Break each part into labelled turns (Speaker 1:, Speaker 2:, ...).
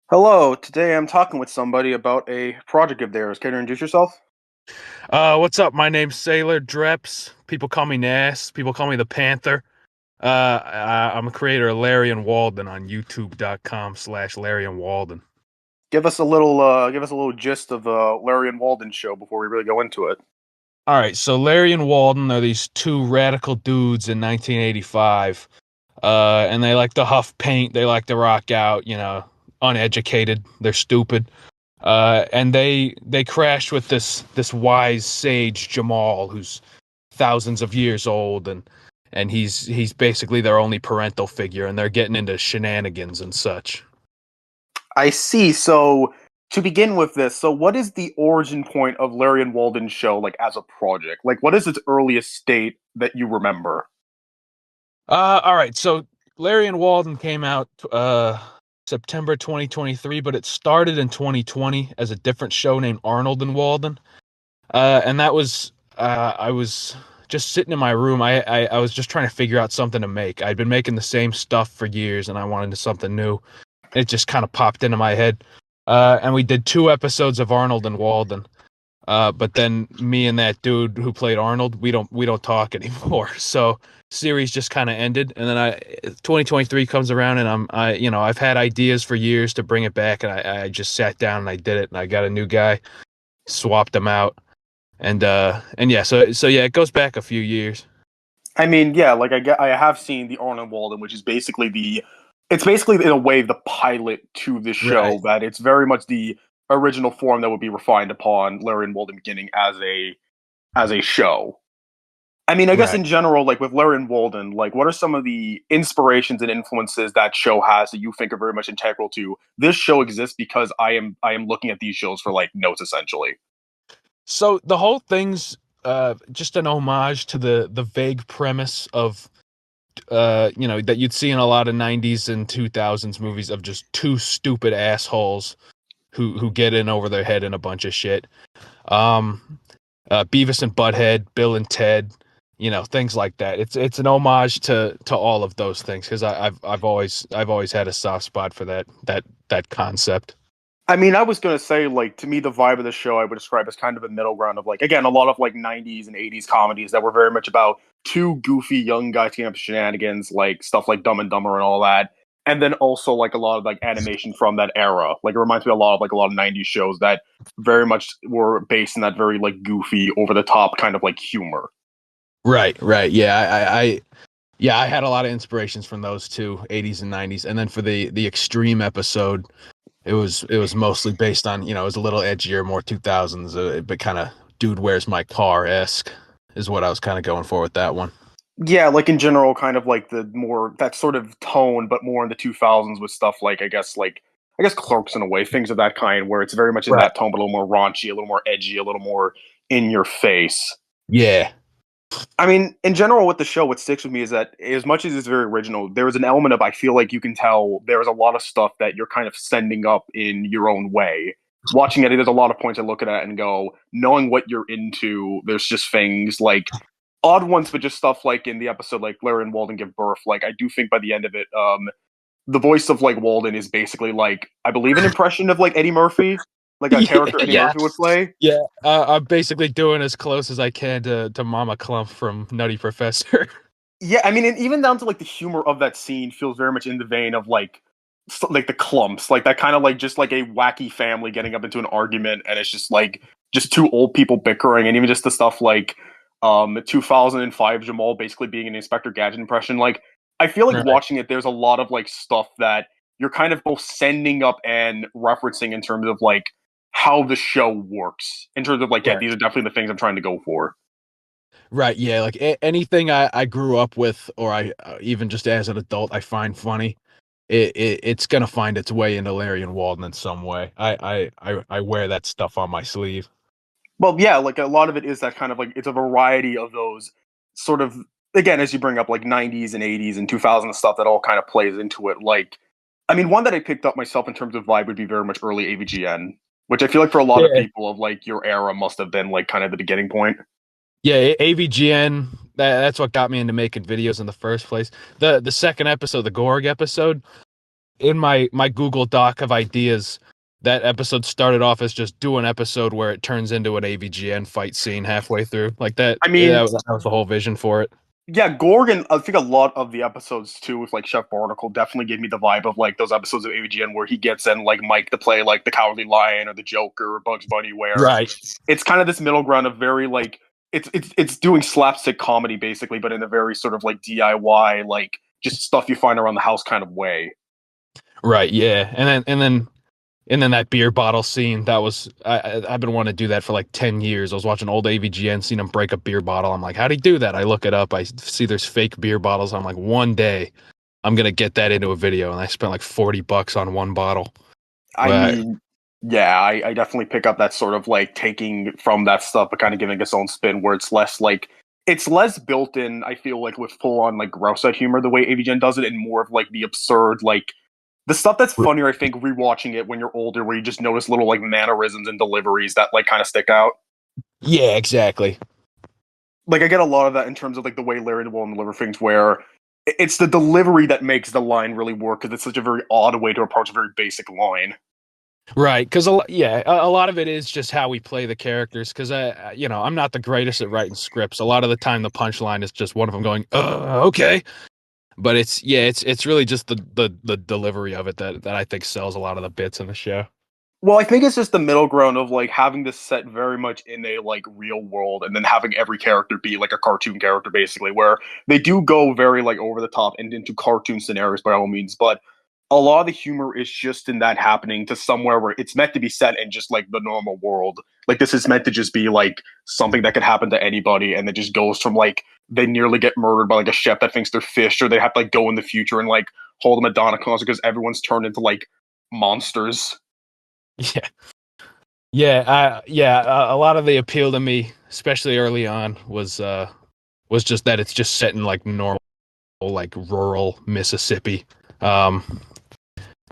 Speaker 1: Hello, today I'm talking with somebody about a project of theirs. Can you introduce yourself?
Speaker 2: What's up? My name's Sailor Dreps. People call me Nas. People call me the Panther. I'm a creator of Larry and Walden on YouTube.com/Larry and Walden.
Speaker 1: Give us a little gist of the Larry and Walton Show before we really go into it.
Speaker 2: All right, so Larry and Walden are these two radical dudes in 1985. And they like to huff paint. They like to rock out. Uneducated. They're stupid. And they crash with this wise sage Jamal, who's thousands of years old, and he's basically their only parental figure, and they're getting into shenanigans and such.
Speaker 1: I see. So to begin with this, so what is the origin point of Larry and Walton Show like as a project? Like what is its earliest state that you remember?
Speaker 2: All right, so Larry and Walden came out September 2023, but it started in 2020 as a different show named Arnold and Walden. And that was I was just sitting in my room. I was just trying to figure out something to make. I'd been making the same stuff for years, and I wanted something new. It just kind of popped into my head. And we did 2 episodes of Arnold and Walden. But then me and that dude who played Arnold, we don't talk anymore. So series just kind of ended. And then 2023 comes around, and I've had ideas for years to bring it back, and I just sat down and I did it, and I got a new guy, swapped him out, and yeah, so yeah, it goes back a few years.
Speaker 1: I mean, yeah, like I have seen the Arnold and Walton, which is basically it's basically in a way the pilot to this
Speaker 2: Right.
Speaker 1: show. That it's very much the original form that would be refined upon Larry and Walton beginning as a show. I mean, I guess
Speaker 2: Right.
Speaker 1: in general, like with Larry and Walden, like what are some of the inspirations and influences that show has that you think are very much integral to this show exists because I am looking at these shows for like notes essentially.
Speaker 2: So the whole thing's just an homage to the vague premise of that you'd see in a lot of 90s and 2000s movies of just two stupid assholes who get in over their head in a bunch of shit. Um Beavis and Butthead, Bill and Ted, things like that. It's an homage to all of those things because I've always had a soft spot for that concept.
Speaker 1: I mean, I was gonna say, like, to me, the vibe of the show I would describe as kind of a middle ground of like, again, a lot of like '90s and '80s comedies that were very much about two goofy young guys getting up to shenanigans, like stuff like Dumb and Dumber and all that, and then also like a lot of like animation from that era. Like, it reminds me a lot of '90s shows that very much were based in that very like goofy, over the top kind of like humor.
Speaker 2: Right, right. Yeah, yeah, I had a lot of inspirations from those two, 80s and 90s. And then for the extreme episode, it was mostly based on, it was a little edgier, more 2000s, but kind of dude where's my car-esque is what I was kind of going for with that one.
Speaker 1: Yeah, like in general, kind of like the more that sort of tone, but more in the 2000s with stuff like I guess Clerks in a way, things of that kind, where it's very much in
Speaker 2: Right.
Speaker 1: that tone, but a little more raunchy, a little more edgy, a little more in your face.
Speaker 2: Yeah.
Speaker 1: I mean, in general, with the show, what sticks with me is that as much as it's very original, there is an element of I feel like you can tell there is a lot of stuff that you're kind of sending up in your own way. Watching it, there's a lot of points I look at it and go, knowing what you're into, there's just things like odd ones, but just stuff like in the episode, like Larry and Walden give birth. Like I do think by the end of it, the voice of like Walden is basically like I believe an impression of like Eddie Murphy, like a
Speaker 2: Yeah,
Speaker 1: character Eddie
Speaker 2: yeah.
Speaker 1: Murphy would play.
Speaker 2: Yeah. I'm basically doing as close as I can to Mama Clump from Nutty Professor.
Speaker 1: Yeah, I mean, and even down to like the humor of that scene feels very much in the vein of like like the clumps, like that kind of like just like a wacky family getting up into an argument, and it's just like just two old people bickering, and even just the stuff like 2005 Jamal basically being an Inspector Gadget impression. Like I feel like
Speaker 2: Right.
Speaker 1: watching it, there's a lot of like stuff that you're kind of both sending up and referencing in terms of like how the show works. In terms of like, yeah,
Speaker 2: Right.
Speaker 1: these are definitely the things I'm trying to go for.
Speaker 2: Right, yeah, like anything I grew up with, or I even just as an adult, I find funny. It's gonna find its way into Larry and Walden in some way. I wear that stuff on my sleeve.
Speaker 1: Well, yeah, like a lot of it is that kind of like it's a variety of those sort of again as you bring up like '90s and '80s and 2000s stuff that all kind of plays into it. Like, I mean, one that I picked up myself in terms of vibe would be very much early AVGN, which I feel like for a lot of
Speaker 2: Yeah,
Speaker 1: people of like your era must have been like kind of the beginning point.
Speaker 2: yeah, AVGN. That's what got me into making videos in the first place. The second episode, the Gorg episode. in my Google Doc of ideas, that episode started off as just do an episode where it turns into an AVGN fight scene halfway through. Like that,
Speaker 1: I mean,
Speaker 2: that was the whole vision for it.
Speaker 1: yeah, Gorgon. I think a lot of the episodes too, with like Chef Barnacle, definitely gave me the vibe of like those episodes of AVGN where he gets in like Mike to play like the Cowardly Lion or the Joker or Bugs Bunny, where
Speaker 2: Right.
Speaker 1: it's kind of this middle ground of very like it's doing slapstick comedy basically, but in a very sort of like DIY, like just stuff you find around the house kind of way.
Speaker 2: Right. Yeah. And then that beer bottle scene, that was I've been wanting to do that for like 10 years. I was watching old AVGN, seen him break a beer bottle. I'm like, how'd he do that? I look it up. I see there's fake beer bottles. I'm like, one day I'm gonna get that into a video, and I spent like $40 on one bottle.
Speaker 1: I
Speaker 2: But
Speaker 1: mean, yeah, I definitely pick up that sort of like taking from that stuff, but kind of giving its own spin where it's less like it's less built in. I feel like with full on like grouse out humor the way AVGN does it, and more of like the absurd like the stuff that's funnier. I think rewatching it when you're older, where you just notice little like mannerisms and deliveries that like kind of stick out.
Speaker 2: yeah, exactly.
Speaker 1: Like I get a lot of that in terms of like the way Larry the Walton deliver things, where it's the delivery that makes the line really work because it's such a very odd way to approach a very basic line.
Speaker 2: Right, because a lot of it is just how we play the characters. Because I'm not the greatest at writing scripts. A lot of the time, the punchline is just one of them going, okay." But it's really just the delivery of it that I think sells a lot of the bits in the show.
Speaker 1: Well, I think it's just the middle ground of like having this set very much in a like real world, and then having every character be like a cartoon character, basically, where they do go very like over the top and into cartoon scenarios by all means, but a lot of the humor is just in that happening to somewhere where it's meant to be set in just like the normal world. Like this is meant to just be like something that could happen to anybody, and it just goes from like they nearly get murdered by like a chef that thinks they're fish, or they have to like go in the future and like hold a Madonna concert because everyone's turned into like monsters.
Speaker 2: Yeah, yeah. A lot of the appeal to me, especially early on, was just that it's just set in like normal, like rural Mississippi. Um,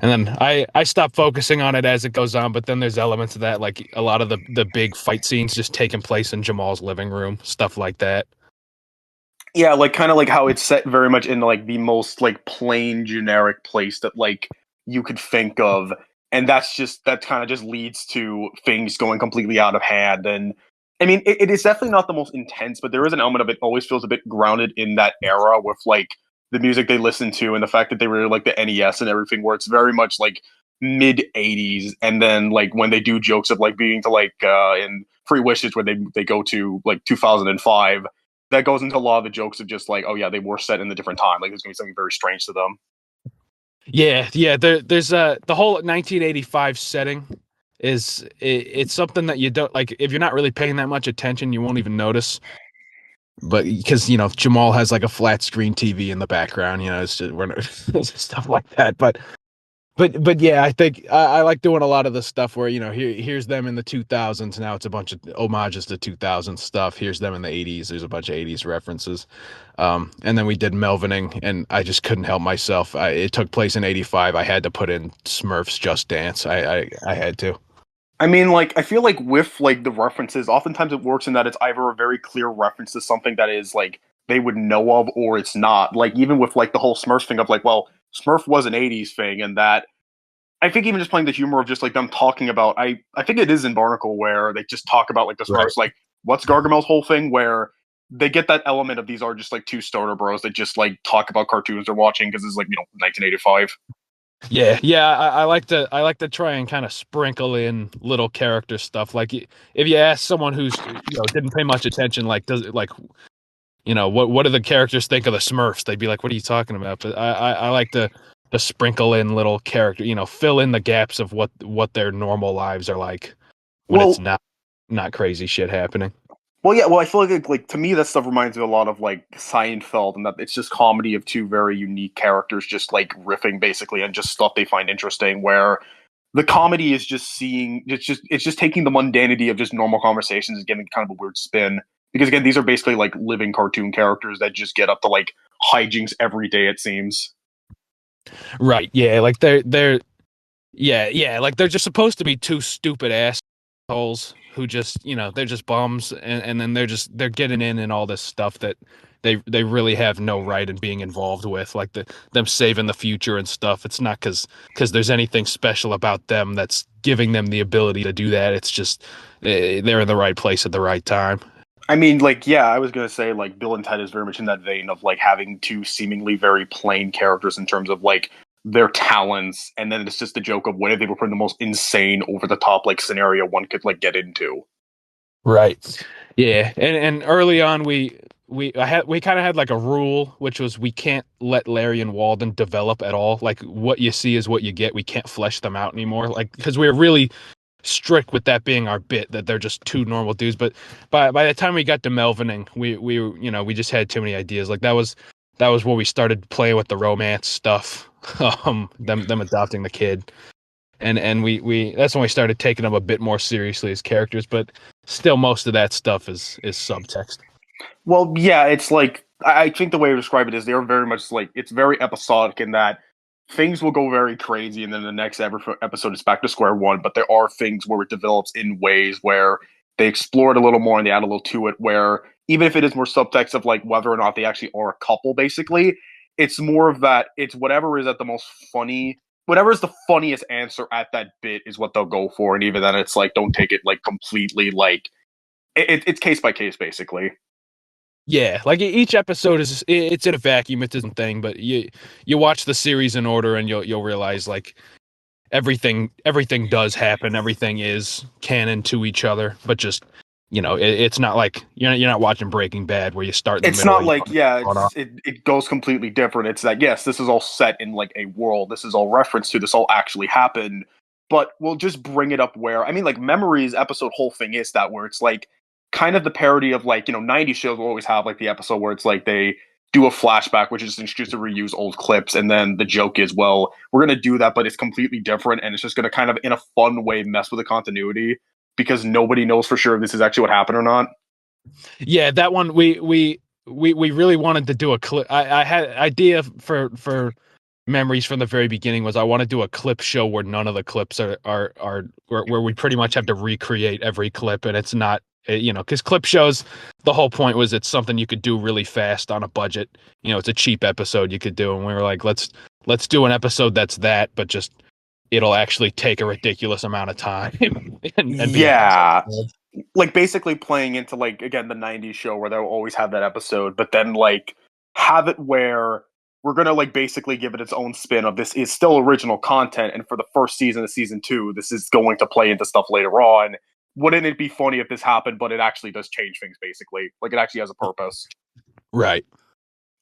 Speaker 2: and then I stop focusing on it as it goes on, but then there's elements of that, like a lot of the big fight scenes just taking place in Jamal's living room, stuff like that.
Speaker 1: Yeah, like kind of like how it's set very much in like the most like plain generic place that like you could think of, and that kind of just leads to things going completely out of hand. And I mean it is definitely not the most intense, but there is an element of it always feels a bit grounded in that era with like the music they listen to and the fact that they really like the NES and everything, where it's very much like mid 80s. And then like when they do jokes of like being to like in Free Wishes where they go to like 2005, that goes into a lot of the jokes of just like, oh yeah, they were set in a different time. Like there's gonna be something very strange to them.
Speaker 2: Yeah. There's the whole 1985 setting it's something that you don't like if you're not really paying that much attention, you won't even notice. But because Jamal has like a flat screen TV in the background, it's just stuff like that. But yeah, I think I like doing a lot of the stuff where here's them in the 2000s. Now it's a bunch of homages to 2000s stuff. Here's them in the 80s. There's a bunch of 80s references. And then we did Melvining, and I just couldn't help myself. It took place in 85. I had to put in Smurfs Just Dance. I had to.
Speaker 1: I mean, like, I feel like with like the references, oftentimes it works in that it's either a very clear reference to something that is like they would know of, or it's not. Like even with like the whole Smurf thing of like, well, Smurf was an '80s thing, and that I think even just playing the humor of just like them talking about, I think it is in Barnacle where they just talk about like the
Speaker 2: Right.
Speaker 1: Smurfs, like what's Gargamel's whole thing, where they get that element of these are just like two stoner bros that just like talk about cartoons they're watching because it's like 1985.
Speaker 2: Yeah. I like to try and kind of sprinkle in little character stuff. Like if you ask someone who's didn't pay much attention, like does it like what do the characters think of the Smurfs? They'd be like, "What are you talking about?" But I like to sprinkle in little character, fill in the gaps of what their normal lives are like when it's
Speaker 1: Well,
Speaker 2: not crazy shit happening.
Speaker 1: Well, yeah. Well, I feel like to me that stuff reminds me a lot of like Seinfeld, and that it's just comedy of two very unique characters, just like riffing basically, and just stuff they find interesting. Where the comedy is just seeing it's just taking the mundanity of just normal conversations and giving kind of a weird spin. Because again, these are basically like living cartoon characters that just get up to like hijinks every day. It seems.
Speaker 2: Right? Yeah, like they're yeah, like they're just supposed to be two stupid assholes who just they're just bums, and then they're getting in and all this stuff that they really have no right in being involved with, like them saving the future and stuff. It's not because there's anything special about them that's giving them the ability to do that. It's just they're in the right place at the right time.
Speaker 1: I mean, like, yeah, I was gonna say like Bill and Ted is very much in that vein of like having two seemingly very plain characters in terms of like their talents, and then it's just a joke of what if they were put in the most insane, over the top like scenario one could like get into.
Speaker 2: Right. Yeah. And early on we kind of had like a rule, which was we can't let Larry and Walden develop at all. Like what you see is what you get. We can't flesh them out anymore. Like because we were really strict with that being our bit, that they're just two normal dudes. But by the time we got to Melvining, we just had too many ideas. Like that was where we started playing with the romance stuff. Them adopting the kid. And we that's when we started taking them a bit more seriously as characters, but still most of that stuff is subtext.
Speaker 1: Well, yeah, it's like I think the way to describe it is they're very much like it's very episodic in that things will go very crazy, and then the next episode is back to square one. But there are things where it develops in ways where they explore it a little more and they add a little to it. Where even if it is more subtext of like whether or not they actually are a couple, basically, it's more of that. It's whatever is at the most funny. Whatever is the funniest answer at that bit is what they'll go for, and even then, it's like don't take it like completely like it's case by case, basically.
Speaker 2: Yeah, like each episode it's in a vacuum, it's its own thing, but you watch the series in order and you'll realize like everything does happen, everything is canon to each other, but just it's not like you're not watching Breaking Bad where you start in the
Speaker 1: It's
Speaker 2: middle.
Speaker 1: not like it goes completely different. It's that yes, this is all set in like a world. This is all reference to. This all actually happened. But we'll just bring it up where I mean, like Memories episode whole thing is that where it's like kind of the parody of like 90s shows will always have like the episode where it's like they do a flashback, which is just to reuse old clips, and then the joke is, well, we're gonna do that, but it's completely different, and it's just gonna kind of in a fun way mess with the continuity because nobody knows for sure if this is actually what happened or not.
Speaker 2: Yeah, that one we really wanted to do a clip. I had idea for Memories from the very beginning was I want to do a clip show where none of the clips are where we pretty much have to recreate every clip, and it's not because clip shows, the whole point was it's something you could do really fast on a budget. It's a cheap episode you could do, and we were like, let's do an episode that's that, but just it'll actually take a ridiculous amount of time and be
Speaker 1: Yeah. Like basically playing into like again the 90s show where they'll always have that episode, but then like have it where we're gonna like basically give it its own spin of this is still original content, and for the first season of season two, this is going to play into stuff later on. Wouldn't it be funny if this happened, but it actually does change things basically? Like it actually has a purpose.
Speaker 2: right.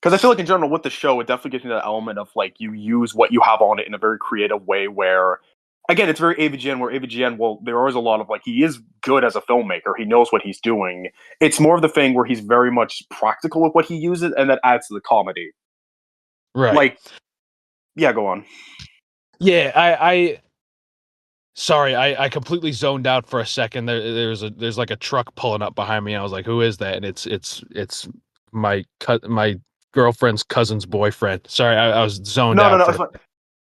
Speaker 1: Because I feel like in general with the show, it definitely gives you that element of like you use what you have on it in a very creative way where again, it's very AVGN where AVGN, well, there is a lot of like, he is good as a filmmaker. He knows what he's doing. It's more of the thing where he's very much practical with what he uses, and that adds to the comedy.
Speaker 2: Right.
Speaker 1: Like, yeah, go on.
Speaker 2: Yeah, I sorry, I completely zoned out for a second. There's like a truck pulling up behind me. And I was like, who is that? And it's my girlfriend's cousin's boyfriend. Sorry, I was zoned
Speaker 1: No, no,
Speaker 2: out
Speaker 1: no,
Speaker 2: for
Speaker 1: it's fine.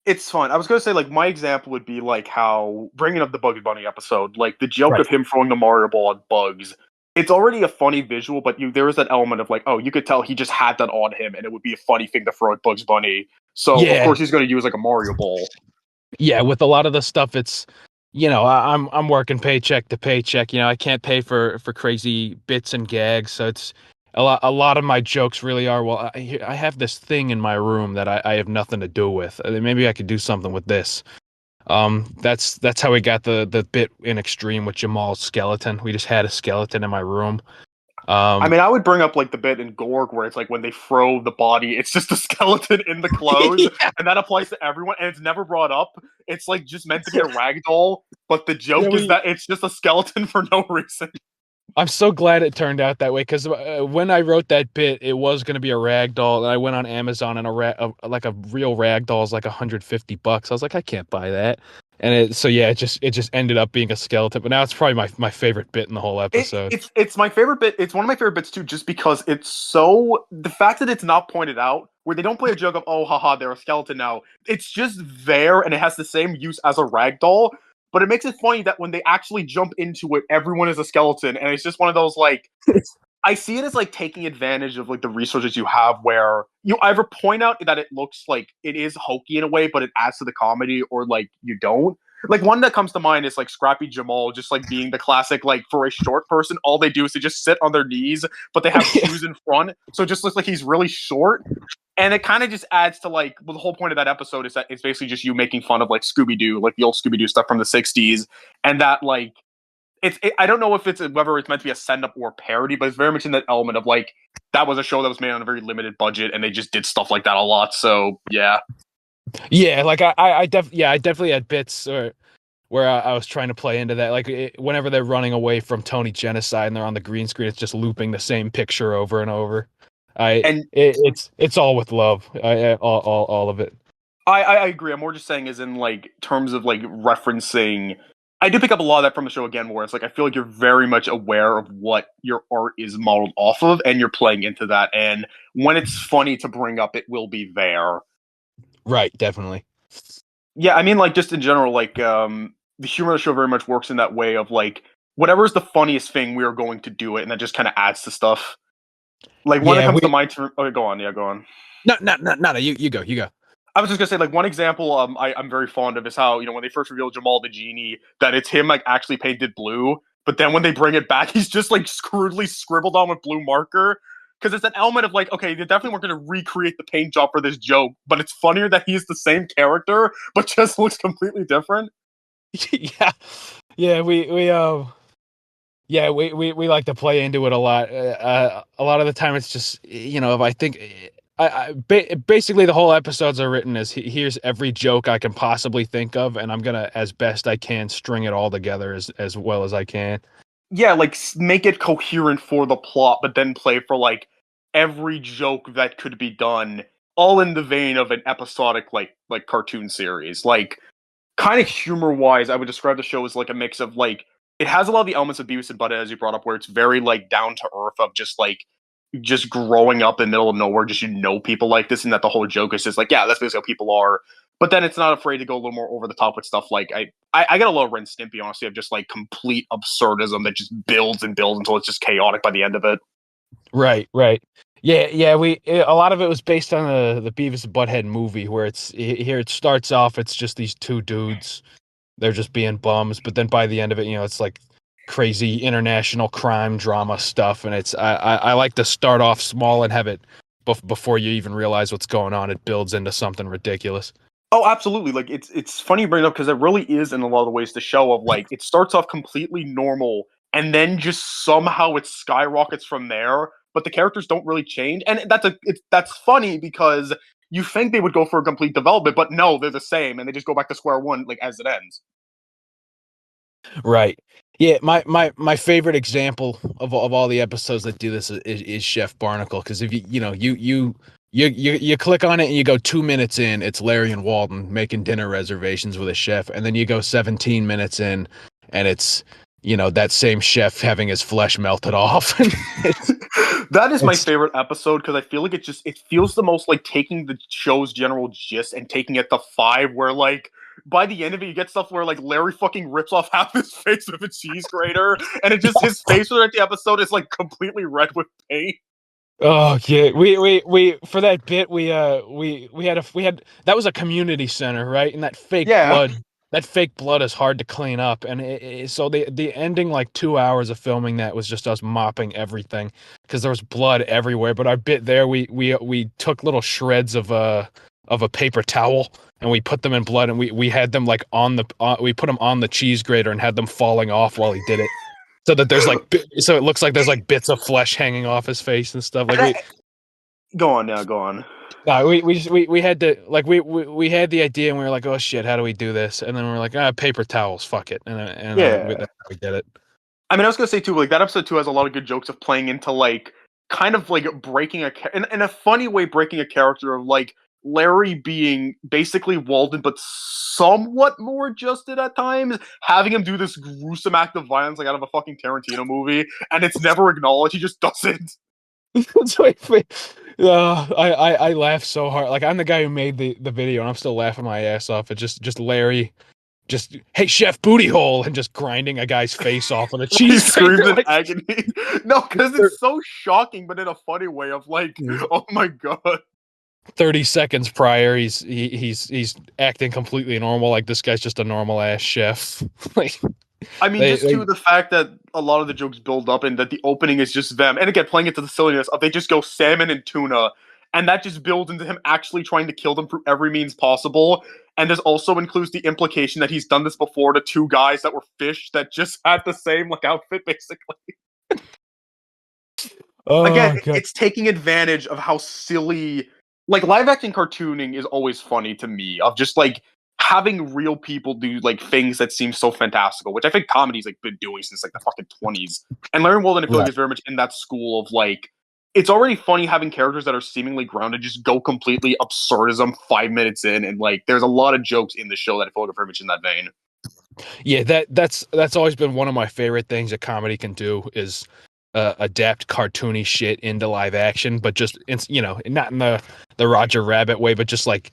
Speaker 1: It's fun. I was going to say, like, my example would be, like, how, bringing up the Bugs Bunny episode, like, the joke
Speaker 2: right.
Speaker 1: of him throwing the Mario ball at Bugs, it's already a funny visual, but there is that element of, like, oh, you could tell he just had that on him, and it would be a funny thing to throw at Bugs Bunny. So, of
Speaker 2: Yeah,
Speaker 1: course, he's going to use, like, a Mario ball.
Speaker 2: yeah. With a lot of the stuff, it's I'm working paycheck to paycheck. I can't pay for crazy bits and gags, so it's a lot of my jokes really are, well, I have this thing in my room that I have nothing to do with. Maybe I could do something with this. That's how we got the bit in Extreme with Jamal's skeleton. We just had a skeleton in my room.
Speaker 1: I mean, I would bring up, like, the bit in Gorg where it's, like, when they throw the body, it's just a skeleton in the clothes,
Speaker 2: yeah,
Speaker 1: and that applies to everyone, and it's never brought up. It's, like, just meant to be a rag doll, but the
Speaker 2: yeah,
Speaker 1: joke is that it's just a skeleton for no reason.
Speaker 2: I'm so glad it turned out that way because when I wrote that bit, it was going to be a rag doll, and I went on Amazon and like a real rag doll is like $150. I was like, I can't buy that, and it just ended up being a skeleton. But now it's probably my favorite bit in the whole episode.
Speaker 1: It's my favorite bit. It's one of my favorite bits too, just because it's so the fact that it's not pointed out, where they don't play a joke of oh haha they're a skeleton now. It's just there and it has the same use as a rag doll, but it makes it funny that when they actually jump into it, everyone is a skeleton, and it's just one of those like I see it as like taking advantage of like the resources you have, where you either point out that it looks like it is hokey in a way, but it adds to the comedy, or like you don't. Like one that comes to mind is like Scrappy Jamal, just like being the classic, like for a short person, all they do is they just sit on their knees, but they have shoes in front, so it just looks like he's really short. And it kind of just adds to like, well, the whole point of that episode is that it's basically just you making fun of like Scooby Doo, like the old Scooby Doo stuff from the '60s, and that like I don't know if it's whether it's meant to be a send up or a parody, but it's very much in that element of like that was a show that was made on a very limited budget and they just did stuff like that a lot. So yeah.
Speaker 2: Yeah, like I definitely had bits where I was trying to play into that. Like whenever they're running away from Tony Genocide and they're on the green screen, it's just looping the same picture over and over.
Speaker 1: And
Speaker 2: It's all with love. All of it.
Speaker 1: I agree. I'm more just saying, as in like terms of like referencing. I do pick up a lot of that from the show again, where it's like I feel like you're very much aware of what your art is modeled off of, and you're playing into that. And when it's funny to bring up, it will be there.
Speaker 2: Right, definitely.
Speaker 1: Yeah, I mean, like just in general, like the humor of the show very much works in that way of like whatever is the funniest thing, we are going to do it, and that just kind of adds to stuff. Like one that comes to mind. Okay, go on. Yeah, go on.
Speaker 2: No. You go.
Speaker 1: I was just gonna say, like one example, I'm very fond of is how when they first revealed Jamal the genie, that it's him like actually painted blue, but then when they bring it back, he's just like crudely scribbled on with blue marker. Because it's an element of like, okay, they definitely weren't gonna recreate the paint job for this joke, but it's funnier that he's the same character, but just looks completely different.
Speaker 2: Yeah, we like to play into it a lot. A lot of the time, it's just if I think. Basically the whole episodes are written as here's every joke I can possibly think of, and I'm gonna, as best I can, string it all together as well as I can.
Speaker 1: Yeah, like make it coherent for the plot, but then play for like every joke that could be done, all in the vein of an episodic like cartoon series. Like kind of humor wise, I would describe the show as like a mix of like it has a lot of the elements of Beavis and Butthead, as you brought up, where it's very like down to earth of just growing up in the middle of nowhere, just people like this, and that the whole joke is just like, yeah, that's basically how people are. But then it's not afraid to go a little more over the top with stuff like I get a little Ren Stimpy, honestly, of just like complete absurdism that just builds and builds until it's just chaotic by the end of it.
Speaker 2: Right. Yeah. A lot of it was based on the Beavis and Butthead movie, where here it starts off, it's just these two dudes, they're just being bums, but then by the end of it, it's like crazy international crime drama stuff, and I like to start off small and have it before you even realize what's going on. It builds into something ridiculous.
Speaker 1: Oh, absolutely. Like it's funny you bring it up because it really is in a lot of ways the show of like it starts off completely normal and then just somehow it skyrockets from there, but the characters don't really change. And that's funny because you think they would go for a complete development, but no, they're the same and they just go back to square one like as it ends.
Speaker 2: Right. Yeah, my favorite example of all the episodes that do this is Chef Barnacle, because if you click on it and you go 2 minutes in, it's Larry and Walton making dinner reservations with a chef, and then you go 17 minutes in, and it's that same chef having his flesh melted off.
Speaker 1: That is my favorite episode because I feel like it feels the most like taking the show's general gist and taking it to 5, where like by the end of it you get stuff where like Larry fucking rips off half his face with a cheese grater, and it just his face throughout the episode is like completely red with pain.
Speaker 2: Oh yeah, we for that bit we had that was a community center, right? And that fake blood is hard to clean up, and so the ending like 2 hours of filming that was just us mopping everything because there was blood everywhere. But our bit there, we took little shreds of a paper towel and we put them in blood, and we had them like we put them on the cheese grater and had them falling off while he did it. So that there's so it looks like there's like bits of flesh hanging off his face and stuff. Like
Speaker 1: go on now, go on.
Speaker 2: No, we had to like we had the idea and we were like, oh shit, how do we do this? And then we were like, paper towels, fuck it, and that's how we did it.
Speaker 1: I mean, I was gonna say too, like that episode 2 has a lot of good jokes of playing into like kind of like breaking in a funny way, breaking a character of like Larry being basically Walden, but somewhat more adjusted at times, having him do this gruesome act of violence like out of a fucking Tarantino movie, and it's never acknowledged. He just does it.
Speaker 2: I laugh so hard. Like I'm the guy who made the video, and I'm still laughing my ass off. It's just Larry just, hey chef, booty hole, and just grinding a guy's face off with a
Speaker 1: He
Speaker 2: cheese
Speaker 1: screams
Speaker 2: grater.
Speaker 1: in
Speaker 2: Like,
Speaker 1: agony. No, because it's so shocking, but in a funny way of like, oh my god.
Speaker 2: 30 seconds prior, he's acting completely normal, like this guy's just a normal ass chef. Like,
Speaker 1: I mean, just to the fact that a lot of the jokes build up and that the opening is just them, and again, playing it to the silliness of they just go salmon and tuna, and that just builds into him actually trying to kill them through every means possible. And this also includes the implication that he's done this before to two guys that were fish that just had the same like outfit, basically. Again,
Speaker 2: oh god,
Speaker 1: it's taking advantage of how silly, like live action cartooning is always funny to me, of just like having real people do like things that seem so fantastical, which I think comedy's like been doing since like the fucking 20s. And Larry and Walton, I feel like,
Speaker 2: right.
Speaker 1: is very much in that school of like, it's already funny having characters that are seemingly grounded just go completely absurdism 5 minutes in, and like there's a lot of jokes in the show that I feel like are very much in that vein.
Speaker 2: Yeah, that's always been one of my favorite things a comedy can do is adapt cartoony shit into live action, but just not in the Roger Rabbit way, but just like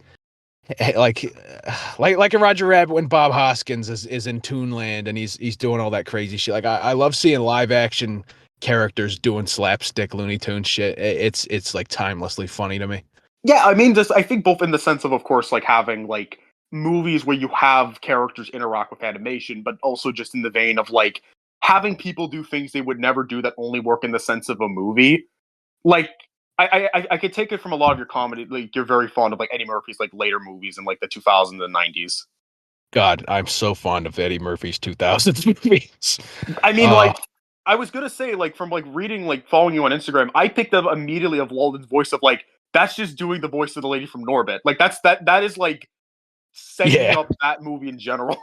Speaker 2: like a Roger Rabbit when Bob Hoskins is in Toonland and he's doing all that crazy shit. Like I love seeing live action characters doing slapstick Looney Tune shit. It's like timelessly funny to me.
Speaker 1: Yeah, I mean, just I think both in the sense of course, like having like movies where you have characters interact with animation, but also just in the vein of like having people do things they would never do that only work in the sense of a movie. Like I could take it from a lot of your comedy. Like you're very fond of like Eddie Murphy's like later movies in like the 2000s and 90s.
Speaker 2: God, I'm so fond of Eddie Murphy's 2000s movies.
Speaker 1: I mean, like I was gonna say, like from like reading, like following you on Instagram, I picked up immediately of Walden's voice of like that's just doing the voice of the lady from Norbit. Like that is like setting
Speaker 2: Yeah.
Speaker 1: up that movie in general.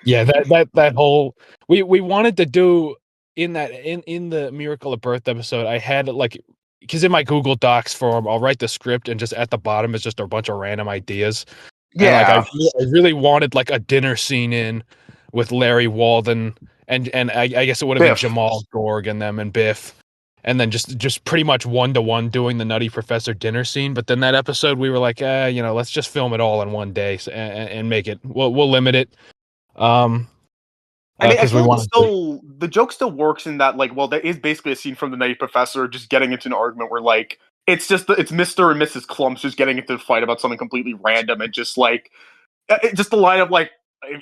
Speaker 2: Yeah, that whole we wanted to do in the Miracle of Birth episode. I had like because in my Google Docs form, I'll write the script and just at the bottom is just a bunch of random ideas. And like
Speaker 1: Yeah,
Speaker 2: I really wanted like a dinner scene in with Larry Walden and I guess it would have been
Speaker 1: Biff.
Speaker 2: Jamal Gorg and them and Biff. And then just pretty much 1-to-1 doing the Nutty Professor dinner scene. But then that episode we were like, let's just film it all in one day and make it. We'll limit it.
Speaker 1: I mean, I
Speaker 2: Because we
Speaker 1: feel like
Speaker 2: wanted to.
Speaker 1: the joke still works in that like, well, there is basically a scene from the Nutty Professor just getting into an argument where like it's just it's Mr. and Mrs. Clumps just getting into a fight about something completely random and just like just the line of like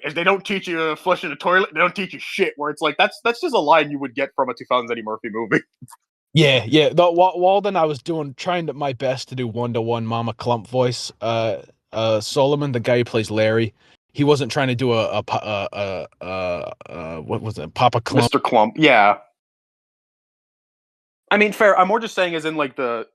Speaker 1: if they don't teach you to flush in the toilet, they don't teach you shit. Where it's like that's just a line you would get from a 2000s Eddie Murphy movie.
Speaker 2: Yeah. The Walden, I was trying my best to do 1-to-1 Mama Clump voice. Solomon, the guy who plays Larry, he wasn't trying to do what was it, Papa Clump.
Speaker 1: Mr. Clump, yeah. I mean, fair. I'm more just saying, as in like the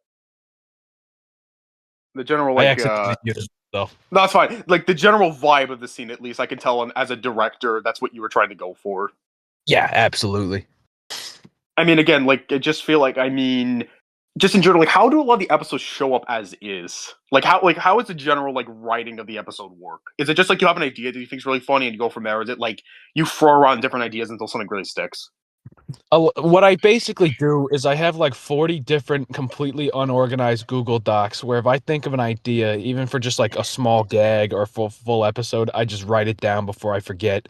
Speaker 1: general
Speaker 2: I
Speaker 1: like
Speaker 2: accidentally muted myself.
Speaker 1: no, it's fine. Like the general vibe of the scene, at least I can tell. As a director, that's what you were trying to go for.
Speaker 2: Yeah, absolutely.
Speaker 1: I mean, again, like I just feel like just in general, like how do a lot of the episodes show up as is? How is the general like writing of the episode work? Is it just like you have an idea that you think is really funny and you go from there? Or is it like you throw around different ideas until something really sticks?
Speaker 2: What I basically do is I have like 40 different completely unorganized Google Docs where if I think of an idea, even for just like a small gag or full episode, I just write it down before I forget.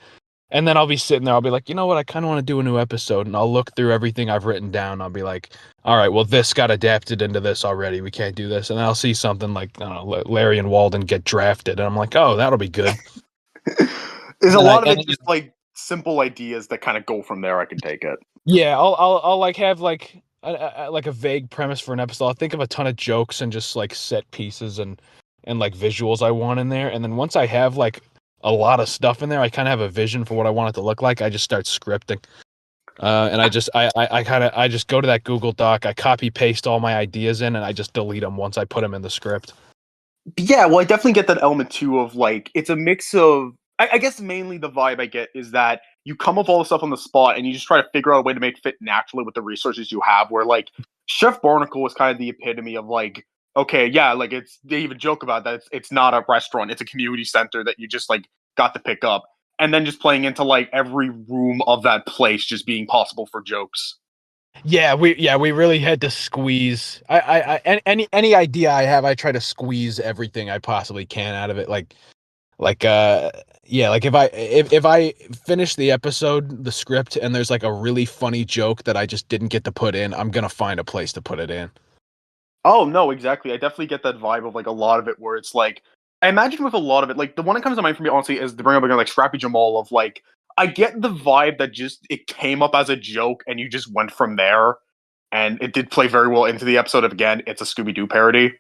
Speaker 2: And then I'll be sitting there, I'll be like, you know what, I kind of want to do a new episode. And I'll look through everything I've written down. I'll be like, all right, well, this got adapted into this already. We can't do this. And I'll see something like, I don't know, Larry and Walden get drafted. And I'm like, oh, that'll be good.
Speaker 1: Is a
Speaker 2: And
Speaker 1: lot of it just like simple ideas that kind of go from there? I can take it.
Speaker 2: yeah, I'll like have like a vague premise for an episode. I'll think of a ton of jokes and just like set pieces and like visuals I want in there. And then once I have like a lot of stuff in there, I kind of have a vision for what I want it to look like. I just start scripting. And I just go to that Google Doc, I copy paste all my ideas in, and I just delete them once I put them in the script.
Speaker 1: Yeah, well, I definitely get that element too of like it's a mix of. I guess mainly the vibe I get is that you come up with all the stuff on the spot and you just try to figure out a way to make it fit naturally with the resources you have. Where like Chef Barnacle was kind of the epitome of like, okay, yeah, like they even joke about that. It's not a restaurant; it's a community center that you just like got to pick up, and then just playing into like every room of that place just being possible for jokes.
Speaker 2: Yeah, we really had to squeeze. Any idea I have, I try to squeeze everything I possibly can out of it. Like Yeah, like if I finish the episode, the script, and there's like a really funny joke that I just didn't get to put in, I'm gonna find a place to put it in.
Speaker 1: Oh no, exactly. I definitely get that vibe of like a lot of it where it's like I imagine with a lot of it, like the one that comes to mind for me honestly is the bring up again like Scrappy Jamal of like I get the vibe that just it came up as a joke and you just went from there. And it did play very well into the episode of again, it's a Scooby Doo parody.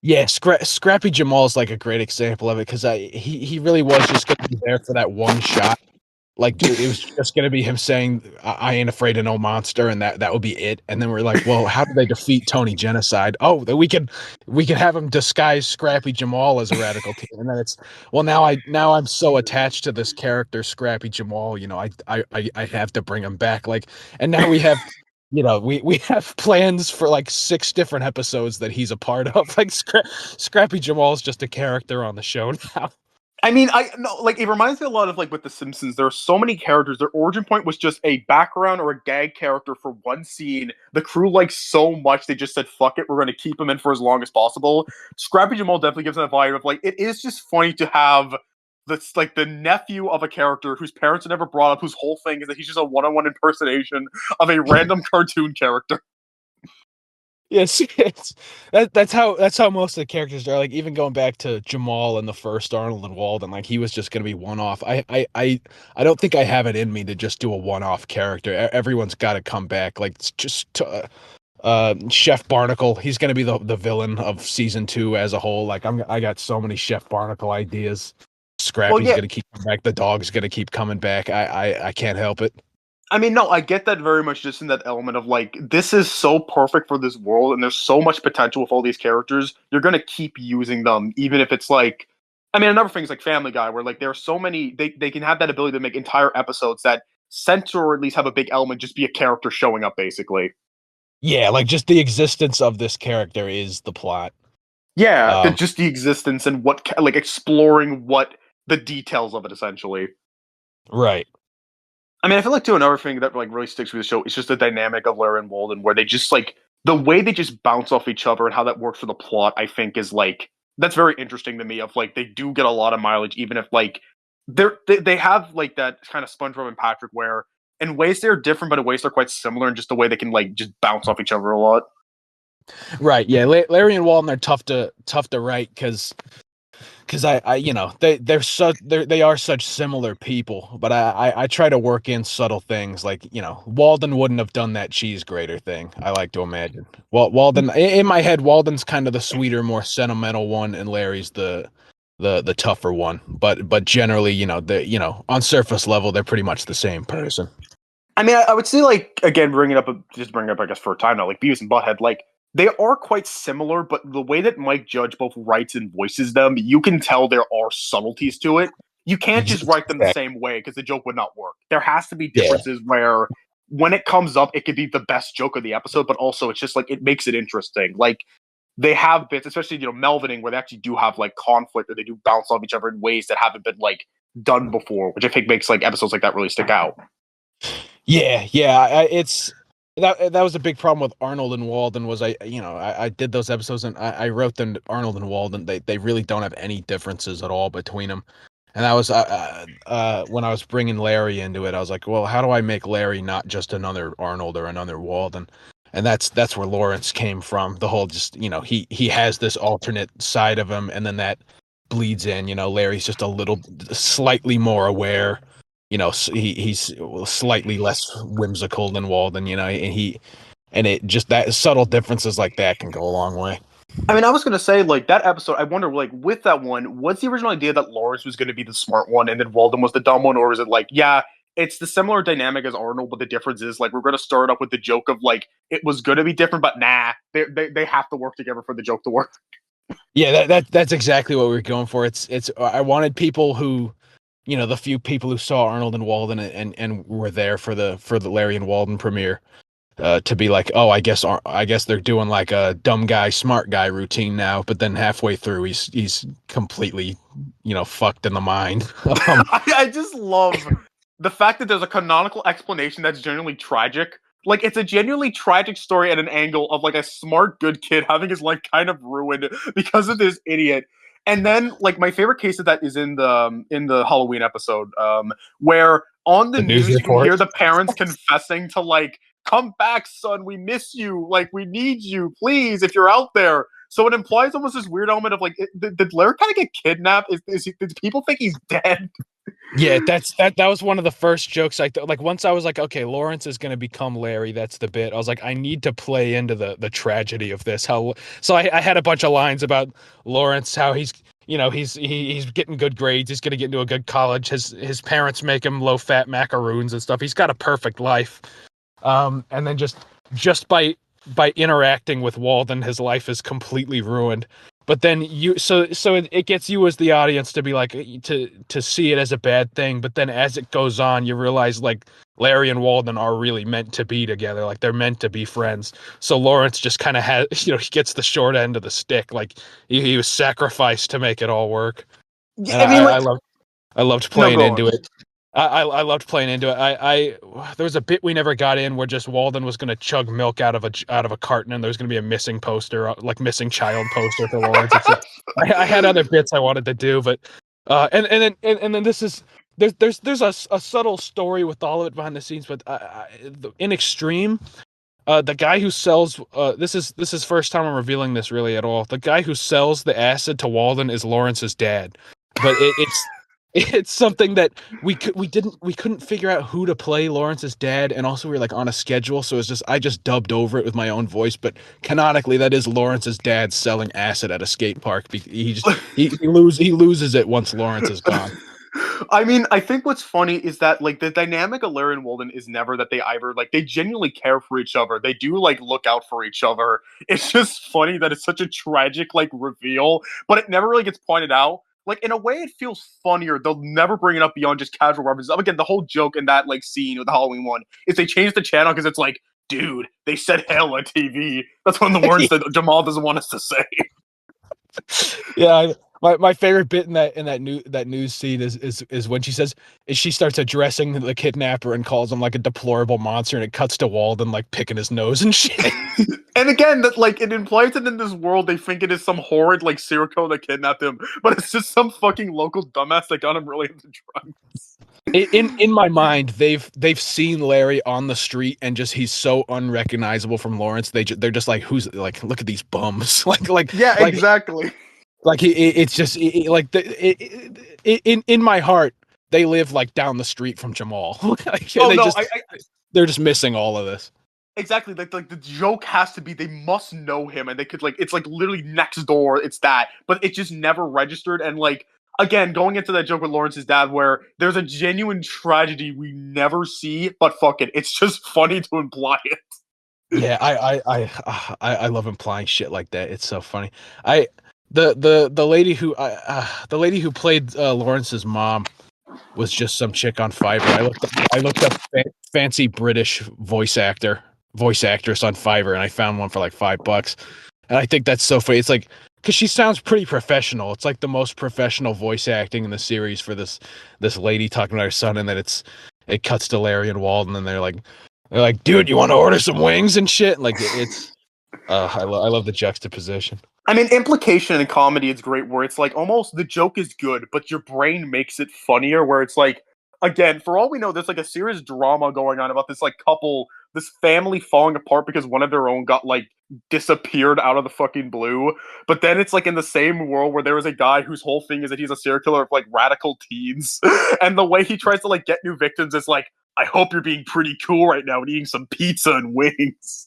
Speaker 2: Yeah, Scrappy Jamal's like a great example of it because he really was just gonna be there for that one shot. Like, dude, it was just gonna be him saying, I ain't afraid of no monster," and that would be it. And then we're like, well, how do they defeat Tony Genocide? Oh, that we could have him disguise Scrappy Jamal as a radical team. And then it's well, now I'm so attached to this character, Scrappy Jamal, I have to bring him back. Like, and now we have we have plans for like 6 different episodes that he's a part of. Like Scrappy Jamal is just a character on the show now.
Speaker 1: I mean, I no, like it reminds me a lot of like with The Simpsons. There are so many characters. Their origin point was just a background or a gag character for one scene. The crew liked so much they just said, "Fuck it, we're going to keep him in for as long as possible." Scrappy Jamal definitely gives that vibe of like it is just funny to have that's like the nephew of a character whose parents are never brought up, whose whole thing is that he's just a one-on-one impersonation of a random cartoon character.
Speaker 2: Yes, that's how most of the characters are. Like even going back to Jamal in the first Arnold and Walden, like he was just gonna be one off. I don't think I have it in me to just do a one off character. Everyone's got to come back. Like it's just Chef Barnacle, he's gonna be the villain of season 2 as a whole. Like I got so many Chef Barnacle ideas.
Speaker 1: Well,
Speaker 2: Scrappy's
Speaker 1: yeah,
Speaker 2: gonna keep coming back. The dog's gonna keep coming back. I can't help it.
Speaker 1: I mean, no, I get that very much just in that element of like, this is so perfect for this world, and there's so much potential with all these characters. You're gonna keep using them, even if it's like, I mean, another thing is like Family Guy, where like there are so many, they can have that ability to make entire episodes that center or at least have a big element, just be a character showing up, basically.
Speaker 2: Yeah, like just the existence of this character is the plot.
Speaker 1: Yeah,
Speaker 2: Um,
Speaker 1: just the existence and what, like exploring what the details of it, essentially.
Speaker 2: right.
Speaker 1: I mean, I feel like too another thing that like really sticks with the show is just the dynamic of Larry and Walden, where they just like the way they just bounce off each other and how that works for the plot. I think is like that's very interesting to me. Of like they do get a lot of mileage, even if like they have like that kind of SpongeBob and Patrick, where in ways they're different, but in ways they're quite similar, and just the way they can like just bounce off each other a lot.
Speaker 2: Right. Yeah. Larry and Walton are tough to write because I they are such similar people, but I try to work in subtle things like Walden wouldn't have done that cheese grater thing. I like to imagine. Well, Walden in my head, Walden's kind of the sweeter, more sentimental one, and Larry's the tougher one. But generally, they on surface level, they're pretty much the same person.
Speaker 1: I mean, I would say like again, bringing up, I guess for a time now, like Beavis and Butthead, like they are quite similar, but the way that Mike Judge both writes and voices them, you can tell there are subtleties to it. You can't just write them the
Speaker 2: Exactly.
Speaker 1: same way because the joke would not work. There has to be
Speaker 2: Yeah.
Speaker 1: differences where when it comes up, it could be the best joke of the episode, but also it's just like it makes it interesting. Like they have bits, especially Melvining, where they actually do have like conflict, or they do bounce off each other in ways that haven't been like done before, which I think makes like episodes like that really stick out.
Speaker 2: Yeah, yeah. It's that was a big problem with Arnold and Walden was I did those episodes and I wrote them to Arnold and Walden. They really don't have any differences at all between them. And that was when I was bringing Larry into it. I was like, well, how do I make Larry not just another Arnold or another Walden? And that's where Lawrence came from. The whole just he has this alternate side of him, and then that bleeds in. Larry's just a little slightly more aware. He's slightly less whimsical than Walden. And it just that subtle differences like that can go a long way.
Speaker 1: I mean, I was gonna say like that episode. I wonder, like, with that one, was the original idea that Lawrence was gonna be the smart one and then Walden was the dumb one, or is it like, yeah, it's the similar dynamic as Arnold, but the difference is like we're gonna start up with the joke of like it was gonna be different, but nah, they have to work together for the joke to work.
Speaker 2: Yeah, that's exactly what we were going for. It's I wanted people who, the few people who saw Arnold and Walden and were there for the Larry and Walden premiere, to be like, oh, I guess they're doing like a dumb guy, smart guy routine now. But then halfway through, he's completely, fucked in the mind.
Speaker 1: I just love the fact that there's a canonical explanation that's genuinely tragic. Like it's a genuinely tragic story at an angle of like a smart, good kid having his life kind of ruined because of this idiot. And then, like, my favorite case of that is in the Halloween episode, where on the
Speaker 2: The news
Speaker 1: news you can
Speaker 2: report.
Speaker 1: hear the parents confessing to like, "Come back, son. We miss you. Like, we need you. Please, if you're out there." So it implies almost this weird element of like, did Larry kind of get kidnapped? Did people think he's dead?
Speaker 2: Yeah, that was one of the first jokes I like once I was like, okay, Lawrence is gonna become Larry, that's the bit. I was like, I need to play into the tragedy of this. I had a bunch of lines about Lawrence, how he's he's getting good grades, he's gonna get into a good college, his parents make him low fat macaroons and stuff. He's got a perfect life. And then just by interacting with Walden, his life is completely ruined. But then it gets you as the audience to be like to see it as a bad thing. But then as it goes on, you realize like Larry and Walden are really meant to be together. Like they're meant to be friends. So Lawrence just kind of has, he gets the short end of the stick. Like he was sacrificed to make it all work.
Speaker 1: Yeah,
Speaker 2: And
Speaker 1: I mean, like,
Speaker 2: I loved
Speaker 1: no,
Speaker 2: playing
Speaker 1: go
Speaker 2: into
Speaker 1: on.
Speaker 2: it. I loved playing into it. There was a bit we never got in where just Walden was going to chug milk out of a carton, and there was going to be a missing poster, like missing child poster for Lawrence. I had other bits I wanted to do, but and then this is there's a subtle story with all of it behind the scenes, but in extreme. The guy who sells this is first time I'm revealing this really at all. The guy who sells the acid to Walden is Lawrence's dad, but it's something that we couldn't figure out who to play Lawrence's dad, and also we were like on a schedule, so it's just I just dubbed over it with my own voice. But canonically, that is Lawrence's dad selling acid at a skate park. He loses it once Lawrence is gone.
Speaker 1: I mean, I think what's funny is that like the dynamic of Larry and Walden is never that they either like they genuinely care for each other. They do like look out for each other. It's just funny that it's such a tragic like reveal, but it never really gets pointed out. Like in a way, it feels funnier. They'll never bring it up beyond just casual references. Again, the whole joke in that like scene with the Halloween one is they changed the channel because it's like, dude, they said hell on TV. That's one of the words that Jamal doesn't want us to say.
Speaker 2: Yeah, my favorite bit in that news scene is when she starts addressing the kidnapper and calls him like a deplorable monster, and it cuts to Walden like picking his nose and shit.
Speaker 1: And again, that like it implies that in this world they think it is some horrid like serial killer that kidnapped him, but it's just some fucking local dumbass that got him really into drugs.
Speaker 2: In my mind, they've seen Larry on the street and just he's so unrecognizable from Lawrence. They're just like who's like look at these bums
Speaker 1: Yeah, exactly.
Speaker 2: it's just in my heart they live like down the street from Jamal. Like,
Speaker 1: Oh
Speaker 2: they
Speaker 1: no,
Speaker 2: just they're just missing all of this.
Speaker 1: exactly. Like the joke has to be they must know him, and they could like it's like literally next door. It's that, but it just never registered. And like again, going into that joke with Lawrence's dad, where there's a genuine tragedy we never see, but fuck it, it's just funny to imply it.
Speaker 2: Yeah, I love implying shit like that. It's so funny. I the lady who the lady who played Lawrence's mom was just some chick on Fiverr. I looked up fancy British voice actress on Fiverr, and I found one for like $5. And I think that's so funny. It's like because she sounds pretty professional. It's like the most professional voice acting in the series for this lady talking about her son, and then it cuts to Larry and Walden, and they're like, dude, you want to order some wings and shit? Like it's I love the juxtaposition.
Speaker 1: I mean, implication in comedy is great, where it's like almost the joke is good, but your brain makes it funnier. Where it's like, again, for all we know, there's like a serious drama going on about this like couple, this family falling apart because one of their own got like disappeared out of the fucking blue. But then it's like in the same world where there is a guy whose whole thing is that he's a serial killer of like radical teens, and the way he tries to like get new victims is like, I hope you're being pretty cool right now and eating some pizza and wings.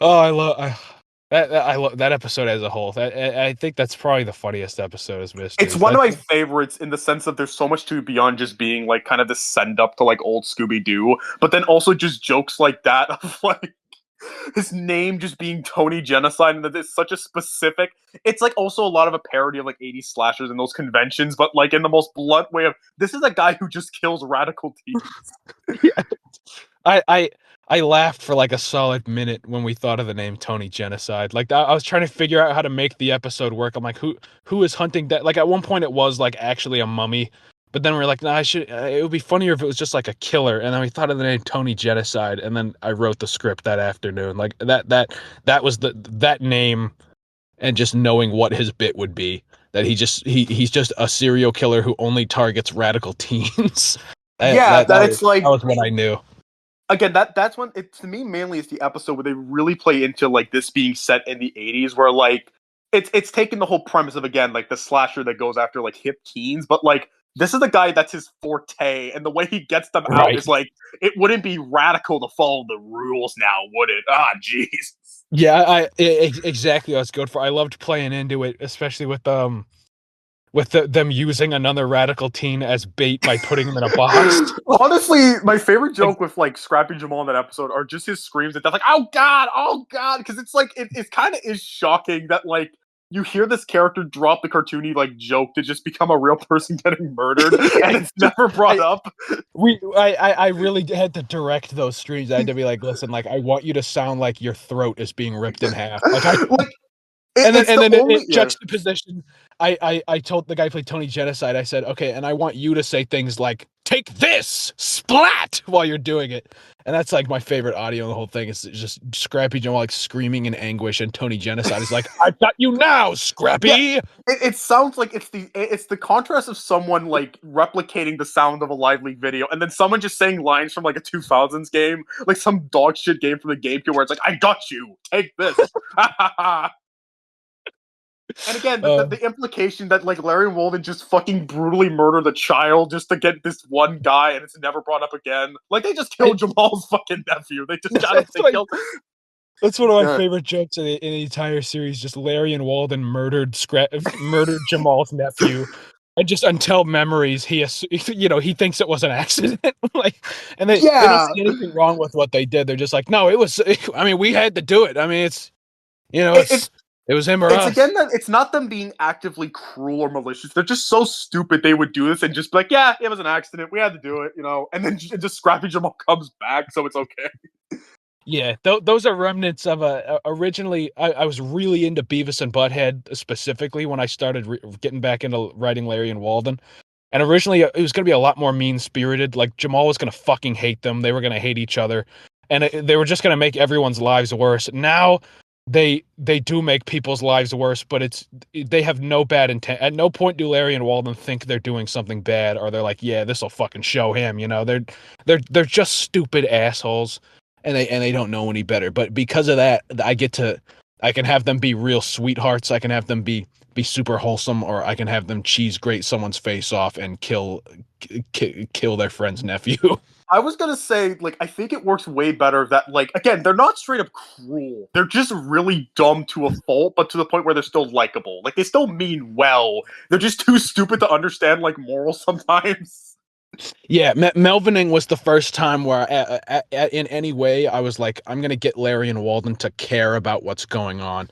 Speaker 2: Oh, I love that episode as a whole. I think that's probably the funniest episode as
Speaker 1: It's
Speaker 2: Mysteries.
Speaker 1: one of my favorites in the sense that there's so much to it beyond just being like kind of this send up to like old Scooby Doo, but then also just jokes like that of like his name just being Tony Genocide, and that it's such a specific. It's like also a lot of a parody of like 80s slashers and those conventions, but like in the most blunt way of this is a guy who just kills radical teens.
Speaker 2: Yeah. I, I I laughed for like a solid minute when we thought of the name Tony Genocide. Like I was trying to figure out how to make the episode work. I'm like, who is hunting that? Like at one point it was like actually a mummy, but then we are like, nah, I should. It would be funnier if it was just like a killer. And then we thought of the name Tony Genocide, and then I wrote the script that afternoon. Like that was that name and just knowing what his bit would be. That he's just a serial killer who only targets radical teens.
Speaker 1: Yeah, that it's
Speaker 2: That
Speaker 1: like,
Speaker 2: was what I knew.
Speaker 1: again, that's when it, to me, mainly is the episode where they really play into like this being set in the 80s, where like it's taking the whole premise of, again, like the slasher that goes after like hip teens, but like this is the guy that's his forte, and the way he gets them out
Speaker 2: Right.
Speaker 1: is like, it wouldn't be radical to follow the rules now, would it? Ah, jeez.
Speaker 2: Yeah, exactly what I was good for. I loved playing into it, especially with them using another radical teen as bait by putting him in a box.
Speaker 1: Honestly, my favorite
Speaker 2: Like,
Speaker 1: joke with like Scrappy Jamal in that episode are just his screams at death, like oh god," because it's like it kind of is shocking that like you hear this character drop the cartoony like joke to just become a real person getting murdered, and it's never brought up.
Speaker 2: I really had to direct those streams. I had to be like, listen, like I want you to sound like your throat is being ripped in half. Like
Speaker 1: Like
Speaker 2: and
Speaker 1: it's the
Speaker 2: then
Speaker 1: only,
Speaker 2: it juxtaposition. I told the guy who played Tony Genocide. I said, okay, and I want you to say things like "take this" splat while you're doing it, and that's like my favorite audio in the whole thing. It's just Scrappy Joe like screaming in anguish, and Tony Genocide is like, "I've got you now, Scrappy."
Speaker 1: yeah. It sounds like it's the contrast of someone like replicating the sound of a lively video, and then someone just saying lines from like a 2000s game, like some dog shit game from the GameCube, where it's like, "I got you, take this." And again, the implication that like Larry and Walden just fucking brutally murdered a child just to get this one guy, and it's never brought up again. Like they just killed Jamal's fucking nephew. They just got him. They killed.
Speaker 2: That's one of my
Speaker 1: Yeah.
Speaker 2: favorite jokes in the entire series. Just Larry and Walden murdered Jamal's nephew, and just until memories, he thinks it was an accident. Like, and they don't
Speaker 1: Yeah,
Speaker 2: see anything wrong with what they did. They're just like, no, it was. I mean, we had to do it. I mean,
Speaker 1: it's
Speaker 2: it was him or
Speaker 1: it's
Speaker 2: us.
Speaker 1: again that it's not them being actively cruel or malicious. They're just so stupid they would do this and just be like, yeah, it was an accident. We had to do it, and then just Scrappy Jamal comes back, so it's okay.
Speaker 2: Yeah, those are remnants of originally. I was really into Beavis and Butthead specifically when I started getting back into writing Larry and Walden. And originally, it was going to be a lot more mean-spirited. Like, Jamal was going to fucking hate them. They were going to hate each other. And they were just going to make everyone's lives worse. Now, they do make people's lives worse, but they have no bad intent. At no point do Larry and Walden think they're doing something bad, or they're like, yeah, this will fucking show him. They're just stupid assholes, and they don't know any better. But because of that, I can have them be real sweethearts. I can have them be super wholesome, or I can have them cheese grate someone's face off and kill their friend's nephew.
Speaker 1: I was gonna say, like, I think it works way better that, like, again, they're not straight up cruel. They're just really dumb to a fault, but to the point where they're still likable. Like, they still mean well. They're just too stupid to understand, like, morals sometimes.
Speaker 2: Yeah, Melvining was the first time where, in any way, I was like, I'm gonna get Larry and Walden to care about what's going on,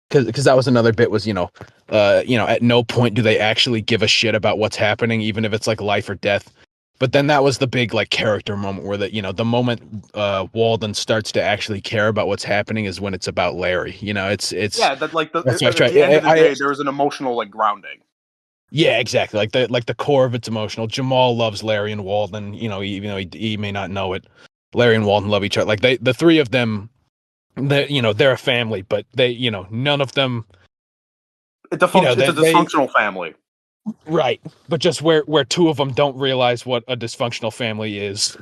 Speaker 2: because that was another bit was at no point do they actually give a shit about what's happening, even if it's like life or death. But then that was the big like character moment where the moment Walden starts to actually care about what's happening is when it's about Larry. It's
Speaker 1: Yeah, that, like,
Speaker 2: that's
Speaker 1: at
Speaker 2: right.
Speaker 1: the end of the day, there was an emotional, like, grounding.
Speaker 2: Yeah, exactly. Like the core of it's emotional. Jamal loves Larry and Walden. Even though he may not know it, Larry and Walden love each other. Like the three of them, they're a family, but none of them.
Speaker 1: It's a dysfunctional family.
Speaker 2: Right, but just where two of them don't realize what a dysfunctional family is.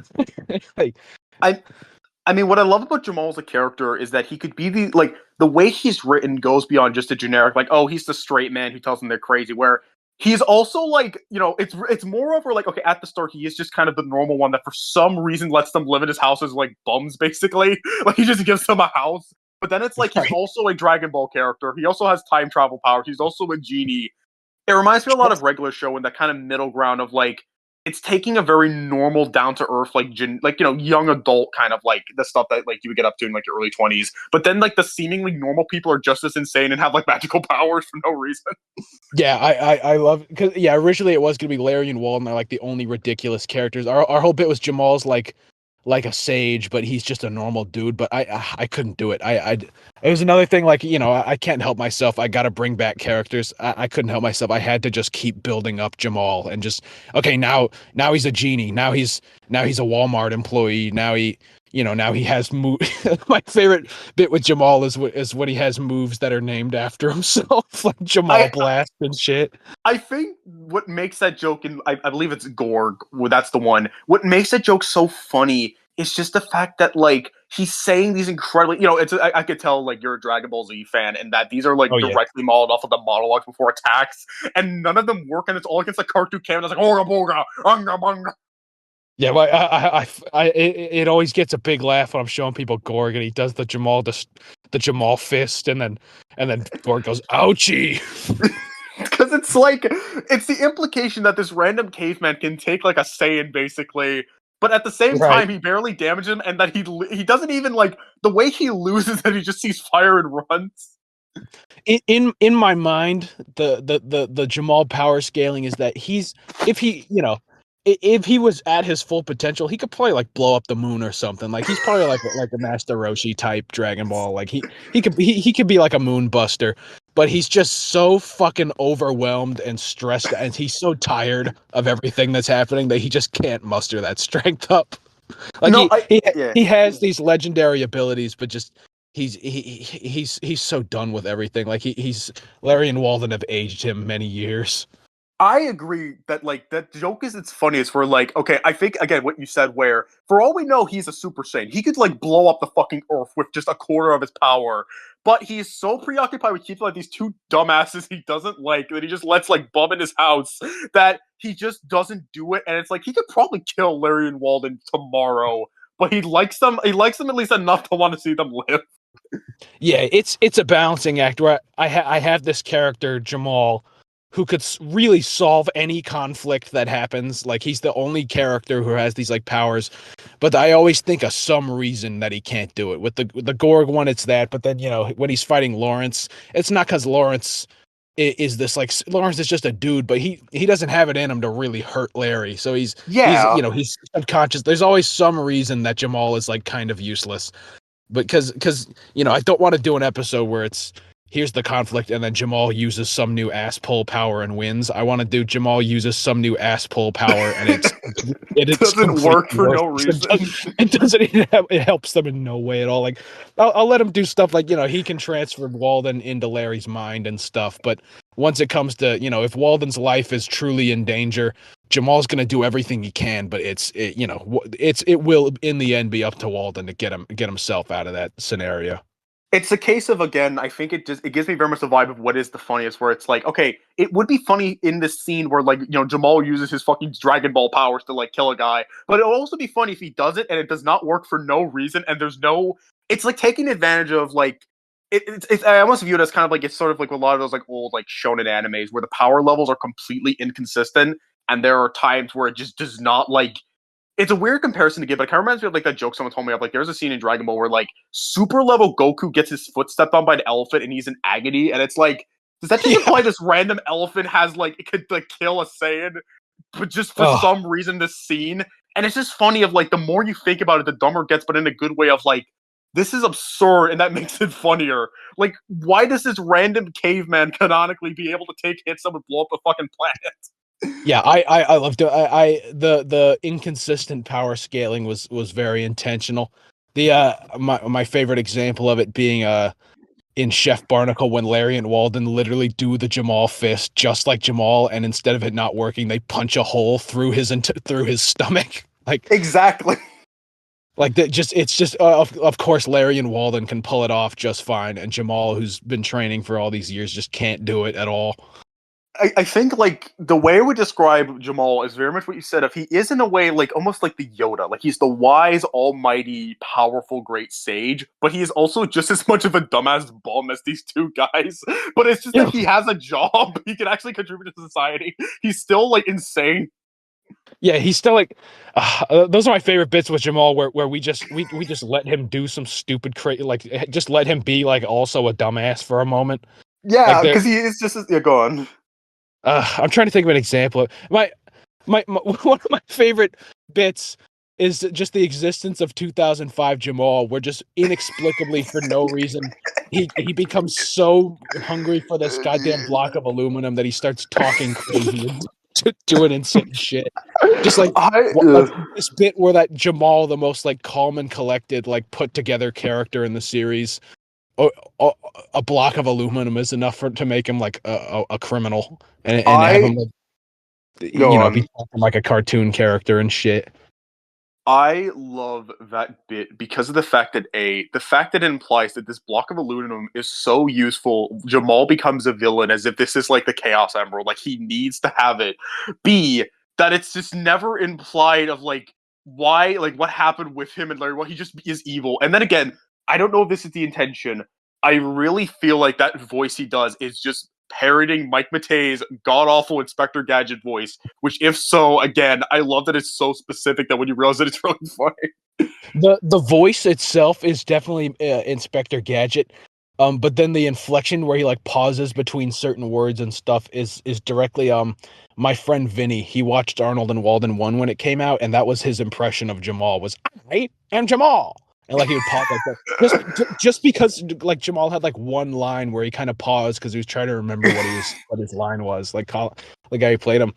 Speaker 2: Like,
Speaker 1: I mean, what I love about Jamal as a character is that he could be the way he's written goes beyond just a generic, like, oh, he's the straight man who tells them they're crazy, where he's also like, it's more over like, okay, at the start he is just kind of the normal one that for some reason lets them live in his house as like bums, basically. Like, he just gives them a house. But then it's like he's also a Dragon Ball character. He also has time travel powers. He's also a genie. It reminds me a lot of Regular Show in that kind of middle ground of like, it's taking a very normal, down to earth, young adult kind of like the stuff that like you would get up to in like your early 20s. But then like the seemingly normal people are just as insane and have like magical powers for no reason.
Speaker 2: yeah, I love, because originally it was gonna be Larry and Walden are like the only ridiculous characters. Our whole bit was Jamal's like a sage, but he's just a normal dude. But I couldn't do it. It was another thing, like, I can't help myself. I got to bring back characters. I couldn't help myself. I had to just keep building up Jamal and just, okay, now he's a genie. Now he's a Walmart employee. Now now he has my favorite bit with Jamal is when he has moves that are named after himself, like Jamal Blast and shit.
Speaker 1: I think what makes that joke, and I believe it's Gorg, well, that's the one. What makes that joke so funny is just the fact that like he's saying these incredibly, I could tell like you're a Dragon Ball Z fan, and that these are like
Speaker 2: Oh yeah.
Speaker 1: directly modeled off of the monologues before attacks, and none of them work, and it's all against the cartoon camera. It's like Oga Boga, Anga Bunga.
Speaker 2: Yeah, well, it always gets a big laugh when I'm showing people Gorg and he does the Jamal fist, and then Gorg goes, "Ouchie."
Speaker 1: Because it's the implication that this random caveman can take like a Saiyan basically, but at the same time he barely damages him, and that he doesn't even like the way he loses that he just sees fire and runs.
Speaker 2: In my mind, the Jamal power scaling is that if he was at his full potential, he could probably like blow up the moon or something. Like he's probably like a Master Roshi type Dragon Ball. Like he could be like a moon buster, but he's just so fucking overwhelmed and stressed, and he's so tired of everything that's happening that he just can't muster that strength up. Like
Speaker 1: No,
Speaker 2: he has these legendary abilities, but just he's so done with everything. Like he's Larry and Walden have aged him many years.
Speaker 1: I agree that like that joke is its funniest for like, okay, I think again what you said where for all we know he's a Super Saiyan. He could like blow up the fucking earth with just a quarter of his power. But he's so preoccupied with keeping like these two dumbasses he doesn't like that he just lets like bum in his house that he just doesn't do it. And it's like he could probably kill Larry and Walden tomorrow, but he likes them at least enough to want to see them live.
Speaker 2: Yeah, it's a balancing act where I have this character Jamal who could really solve any conflict that happens. Like he's the only character who has these like powers, but I always think of some reason that he can't do it. With the Gorg one, it's that. But then when he's fighting Lawrence, it's not because Lawrence is this like Lawrence is just a dude, but he doesn't have it in him to really hurt Larry. So he's he's subconscious. There's always some reason that Jamal is like kind of useless. But because I don't want to do an episode where it's here's the conflict and then Jamal uses some new ass pull power and wins. I want to do Jamal uses some new ass pull power and it
Speaker 1: doesn't work for no reason.
Speaker 2: It doesn't. It helps them in no way at all. Like I'll let him do stuff like he can transfer Walden into Larry's mind and stuff. But once it comes to if Walden's life is truly in danger, Jamal's gonna do everything he can. But it will in the end be up to Walden to get himself out of that scenario.
Speaker 1: It's a case of, again, I think it gives me very much the vibe of what is the funniest, where it's like, okay, it would be funny in this scene where, like, Jamal uses his fucking Dragon Ball powers to, like, kill a guy, but it'll also be funny if he does it and it does not work for no reason, and it's like taking advantage of, like, I almost view it as kind of like, it's sort of like a lot of those, like, old, like, shonen animes where the power levels are completely inconsistent, and there are times where it just does not, like, it's a weird comparison to give, but it kind of reminds me of like that joke someone told me of. Like, there's a scene in Dragon Ball where like super level Goku gets his foot stepped on by an elephant and he's in agony, and it's like, does that just imply this random elephant has like it could like kill a Saiyan, but just for some reason this scene, and it's just funny of like the more you think about it, the dumber it gets, but in a good way of like this is absurd, and that makes it funnier. Like, why does this random caveman canonically be able to take hits that would blow up the fucking planet?
Speaker 2: Yeah, I loved it. The inconsistent power scaling was very intentional. The my favorite example of it being in Chef Barnacle when Larry and Walden literally do the Jamal fist just like Jamal, and instead of it not working, they punch a hole through his stomach. Like
Speaker 1: exactly.
Speaker 2: Like that, it's just of course Larry and Walden can pull it off just fine, and Jamal, who's been training for all these years, just can't do it at all.
Speaker 1: I think like the way I would describe Jamal is very much what you said. If he is in a way like almost like the Yoda, like he's the wise, almighty, powerful, great sage, but he is also just as much of a dumbass bum as these two guys. But it's just that he has a job; he can actually contribute to society. He's still like insane.
Speaker 2: Yeah, he's still like. Those are my favorite bits with Jamal, where we just let him do some stupid like just let him be like also a dumbass for a moment.
Speaker 1: Yeah, because like he is just go on.
Speaker 2: I'm trying to think of an example. My one of my favorite bits is just the existence of 2005 Jamal, where just inexplicably for no reason he becomes so hungry for this goddamn block of aluminum that he starts talking crazy. doing insane shit. Just like this bit where that Jamal, the most like calm and collected, like put together character in the series, a block of aluminum is enough to make him like a criminal, and have him like,
Speaker 1: Go
Speaker 2: be
Speaker 1: on.
Speaker 2: like a cartoon character and shit.
Speaker 1: I love that bit because of the fact that it implies that this block of aluminum is so useful. Jamal becomes a villain as if this is like the Chaos Emerald, like he needs to have it. B, that it's just never implied of like why, like what happened with him and Larry. Well, he just is evil. And then again, I don't know if this is the intention. I really feel like that voice he does is just parroting Mike Matei's god awful Inspector Gadget voice. Which, if so, again, I love that it's so specific that when you realize that it's really funny.
Speaker 2: The voice itself is definitely Inspector Gadget, but then the inflection where he like pauses between certain words and stuff is directly my friend Vinny. He watched Arnold and Walden 1 when it came out, and that was his impression of Jamal. Was I am Jamal. And like he would pause like that, just because like Jamal had like one line where he kind of paused because he was trying to remember what his line was. Like the guy who played him,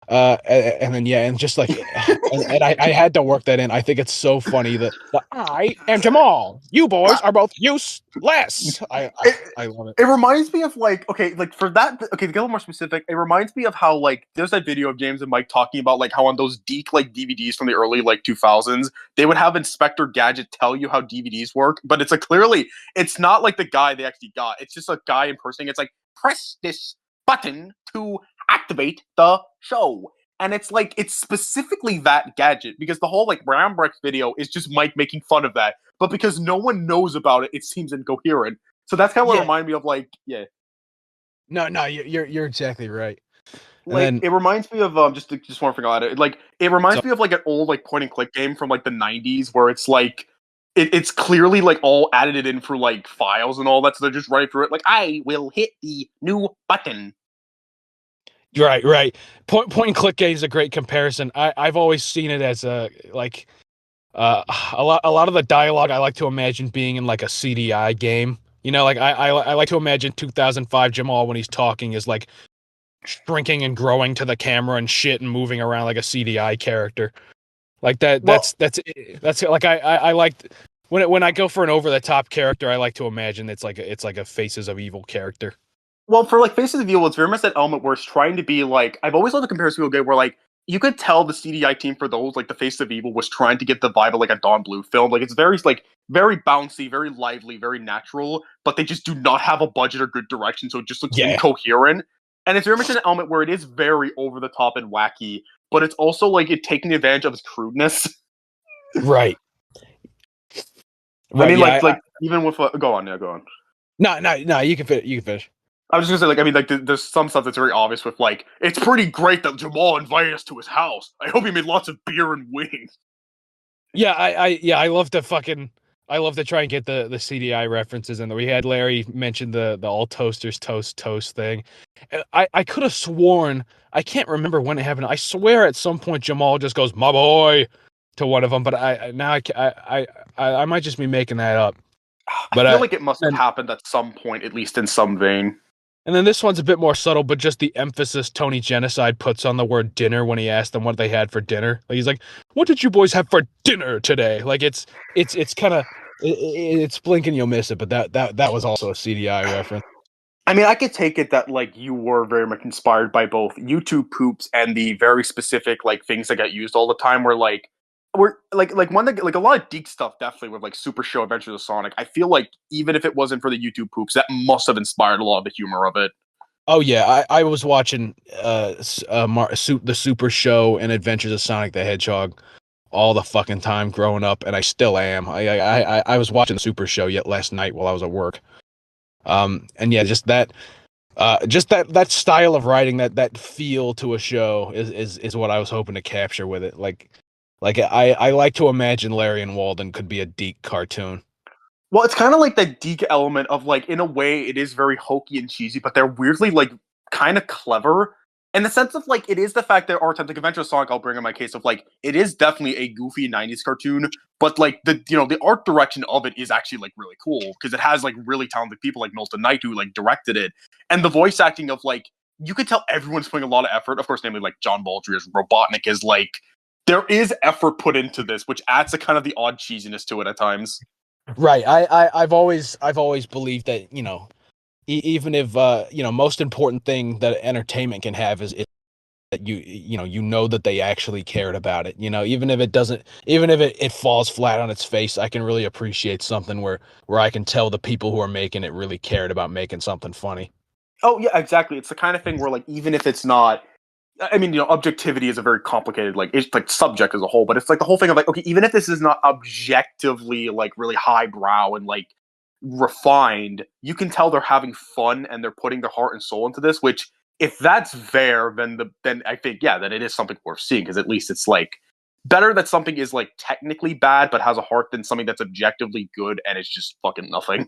Speaker 2: and then and just like, and I had to work that in. I think it's so funny that I am Jamal. You boys are both useless. I love it.
Speaker 1: It reminds me of like, okay, like for that, okay, to get a little more specific, it reminds me of how like there's that video of James and Mike talking about like how on those Deke like DVDs from the early like 2000s, they would have Inspector Gadget tell you how DVDs work, but it's like clearly it's not like the guy they actually got. It's just a guy impersonating. It's like press this button to activate the show. And it's like, it's specifically that gadget because the whole like Rambrex video is just Mike making fun of that. But because no one knows about it, it seems incoherent. So that's kind of what it reminded me of, like,
Speaker 2: No, you're exactly right.
Speaker 1: Like,
Speaker 2: then,
Speaker 1: it reminds me of just one thing about it. Like, it reminds me of like an old like point and click game from like the 90s where it's like it's clearly like all added in for like files and all that, so they're just running through it. Like, I will hit the new button.
Speaker 2: right. Point and click game is a great comparison. I've always seen it as a like a lot of the dialogue I like to imagine being in like a CDI game. You know, like I like to imagine 2005 Jamal when he's talking is like shrinking and growing to the camera and shit and moving around like a CDI character. Like that.
Speaker 1: Well,
Speaker 2: That's like I like when I go for an over the top character. I like to imagine it's like a Faces of Evil character.
Speaker 1: Well, for like Faces of Evil, it's very much that element where it's trying to be like, I've always loved the comparison people get where like you could tell the CDI team for those like the Faces of Evil was trying to get the vibe of like a Don Bluth film. Like, it's very like very bouncy, very lively, very natural, but they just do not have a budget or good direction, so it just looks incoherent. And it's very much an element where it is very over the top and wacky, but it's also like it taking advantage of its crudeness.
Speaker 2: Right.
Speaker 1: I mean, like even with go on.
Speaker 2: No, you can finish.
Speaker 1: I was just gonna say, like, I mean, like, there's some stuff that's very obvious with, like, it's pretty great that Jamal invited us to his house. I hope he made lots of beer and wings.
Speaker 2: Yeah, I love to try and get the CDI references in there. We had Larry mention the all toasters toast thing. I could have sworn, I can't remember when it happened. I swear at some point Jamal just goes, "My boy," to one of them, but I might just be making that up. But
Speaker 1: I feel like it must have happened at some point, at least in some vein.
Speaker 2: And then this one's a bit more subtle, but just the emphasis Tony Genocide puts on the word dinner when he asked them what they had for dinner. Like, he's like, "What did you boys have for dinner today?" Like, it's kind of it's blink and you'll miss it, but that was also a CDI reference.
Speaker 1: I mean, I could take it that like you were very much inspired by both YouTube poops and the very specific like things that got used all the time. Where like we're like one that like a lot of Deke stuff definitely with like Super Show Adventures of Sonic. I feel like even if it wasn't for the YouTube poops, that must have inspired a lot of the humor of it.
Speaker 2: Oh yeah, I was watching the Super Show and Adventures of Sonic the Hedgehog all the fucking time growing up, and I still am. I was watching the Super Show yet last night while I was at work. And yeah, just that style of writing, that feel to a show is what I was hoping to capture with it. Like I like to imagine Larry and Walden could be a Deke cartoon.
Speaker 1: Well, it's kind of like that Deke element of like, in a way, it is very hokey and cheesy, but they're weirdly like kind of clever. In the sense of like, it is the fact that our times like Adventure Sonic, I'll bring in my case of like, it is definitely a goofy '90s cartoon, but like the art direction of it is actually like really cool because it has like really talented people like Milton Knight who like directed it, and the voice acting of like you could tell everyone's putting a lot of effort. Of course, namely like John Baldry as Robotnik is like there is effort put into this, which adds a kind of the odd cheesiness to it at times.
Speaker 2: Right. I've always believed that, you know, even if you know, most important thing that entertainment can have is that you know that they actually cared about it. You know, even if it doesn't, even if it falls flat on its face, I can really appreciate something where I can tell the people who are making it really cared about making something funny.
Speaker 1: Oh yeah, exactly. It's the kind of thing where like even if it's not, I mean, objectivity is a very complicated like it's like subject as a whole, but it's like the whole thing of like okay, even if this is not objectively like really highbrow and like refined, you can tell they're having fun and they're putting their heart and soul into this. Which if that's there, then I think yeah, then it is something worth seeing because at least it's like better that something is like technically bad but has a heart than something that's objectively good and it's just fucking nothing.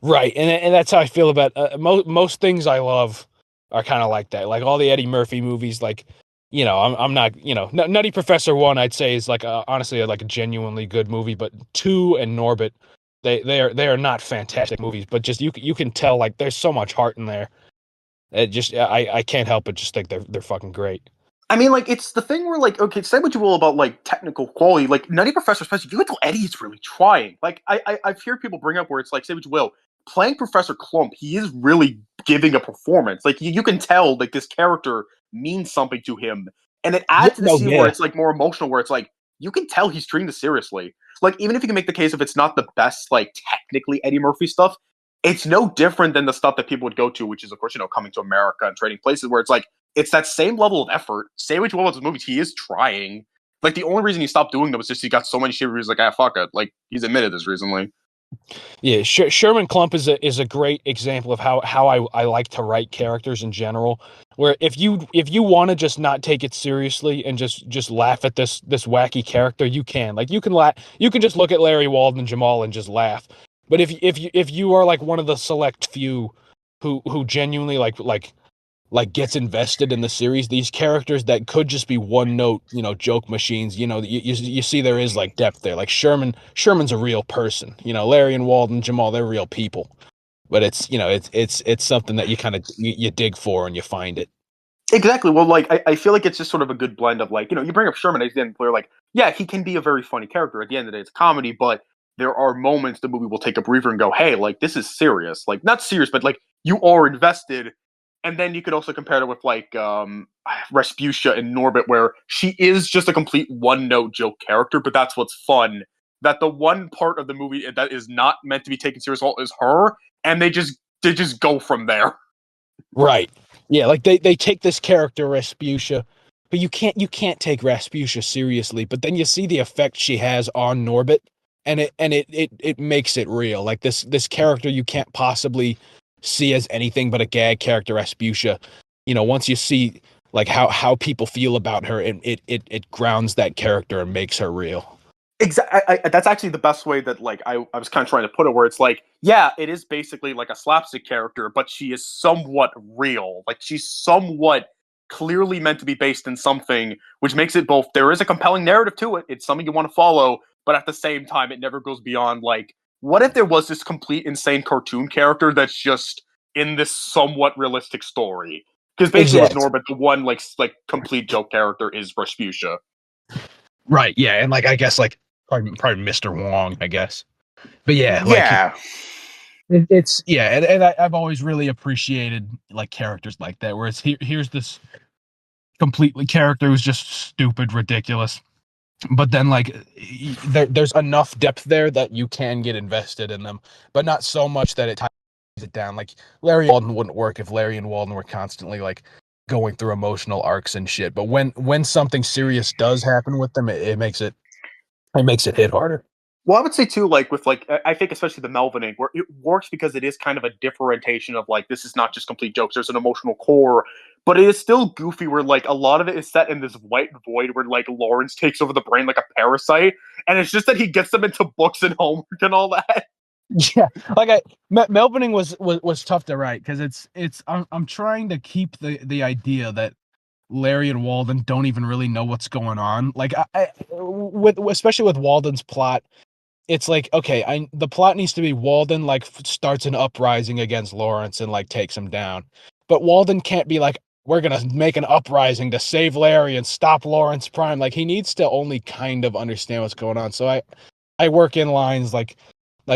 Speaker 2: Right, and that's how I feel about most things I love are kind of like that. Like all the Eddie Murphy movies, like you know, I'm not, you know, Nutty Professor one I'd say is like honestly like a genuinely good movie, but two and Norbit, they are not fantastic movies, but just you can tell like there's so much heart in there. It just I can't help but just think they're fucking great.
Speaker 1: I mean, like, it's the thing where, like, okay, say what you will about, like, technical quality. Like, Nutty Professor, especially, you can tell Eddie is really trying. Like, I've heard people bring up where it's like, say what you will, playing Professor Klump, he is really giving a performance. Like, you can tell, like, this character means something to him. And it
Speaker 2: Yeah,
Speaker 1: adds to the
Speaker 2: no,
Speaker 1: scene where
Speaker 2: yeah,
Speaker 1: it's, like, more emotional, where it's like, you can tell he's treating this seriously. Like, even if you can make the case if it's not the best, like, technically Eddie Murphy stuff, it's no different than the stuff that people would go to, which is, of course, Coming to America and Trading Places, where it's like, it's that same level of effort. Say what you will about his movies, he is trying. Like the only reason he stopped doing them was just he got so many shit where he's like, ah, fuck it. Like he's admitted this recently.
Speaker 2: yeah. Sherman Klump is a great example of how I like to write characters in general. Where if you want to just not take it seriously and just laugh at this wacky character, you can. Like you can just look at Larry Walden and Jamal and just laugh. But if you are like one of the select few who genuinely like gets invested in the series, these characters that could just be one note, you know, joke machines, you know, you see there is like depth there. Like Sherman's a real person. You know, Larry and Walden, Jamal, they're real people. But it's, you know, it's something that you kind of you dig for and you find it.
Speaker 1: Exactly. Well, like I feel like it's just sort of a good blend of like, you bring up Sherman at the end where like, yeah, he can be a very funny character. At the end of the day, it's comedy, but there are moments the movie will take a breather and go, hey, like this is serious. Like not serious, but like you are invested. And then you could also compare it with like Respucia and Norbit, where she is just a complete one note joke character, but that's what's fun. That the one part of the movie that is not meant to be taken serious at all is her, and they just go from there.
Speaker 2: Right. Yeah, like they take this character Respucia, but you can't take Respucia seriously, but then you see the effect she has on Norbit and it makes it real. Like this character you can't possibly see as anything but a gag character Respucia. You know, once you see like how people feel about her, it grounds that character and makes her real.
Speaker 1: Exactly. That's actually the best way that like I was kind of trying to put it, where it's like, yeah, it is basically like a slapstick character, but she is somewhat real. Like she's somewhat clearly meant to be based in something, which makes it both. There is a compelling narrative to it. It's something you want to follow, but at the same time, it never goes beyond like, what if there was this complete insane cartoon character that's just in this somewhat realistic story? Because basically, with
Speaker 2: Exactly.
Speaker 1: Norbit, the one like complete joke character is Rasputia.
Speaker 2: Right. Yeah, and like I guess like probably Mr. Wong, I guess. But yeah, like
Speaker 1: Yeah,
Speaker 2: it's yeah, and I've always really appreciated like characters like that, where it's here's this completely character who's just stupid, ridiculous, but then like there's enough depth there that you can get invested in them, but not so much that it ties it down. Like Larry Walden wouldn't work if Larry and Walden were constantly like going through emotional arcs and shit. But when something serious does happen with them, it makes it hit harder.
Speaker 1: well, I would say too, like with like I think especially the Melvining, where it works because it is kind of a differentiation of like this is not just complete jokes. There's an emotional core, but it is still goofy. Where like a lot of it is set in this white void where like Lawrence takes over the brain like a parasite, and it's just that he gets them into books and homework and all that.
Speaker 2: Yeah, like Melvining was tough to write because I'm trying to keep the idea that Larry and Walden don't even really know what's going on. Like with especially with Walden's plot, it's like okay, the plot needs to be Walden like starts an uprising against Lawrence and like takes him down. but Walden can't be like, we're gonna make an uprising to save Larry and stop Lawrence Prime. Like, he needs to only kind of understand what's going on. So I work in lines like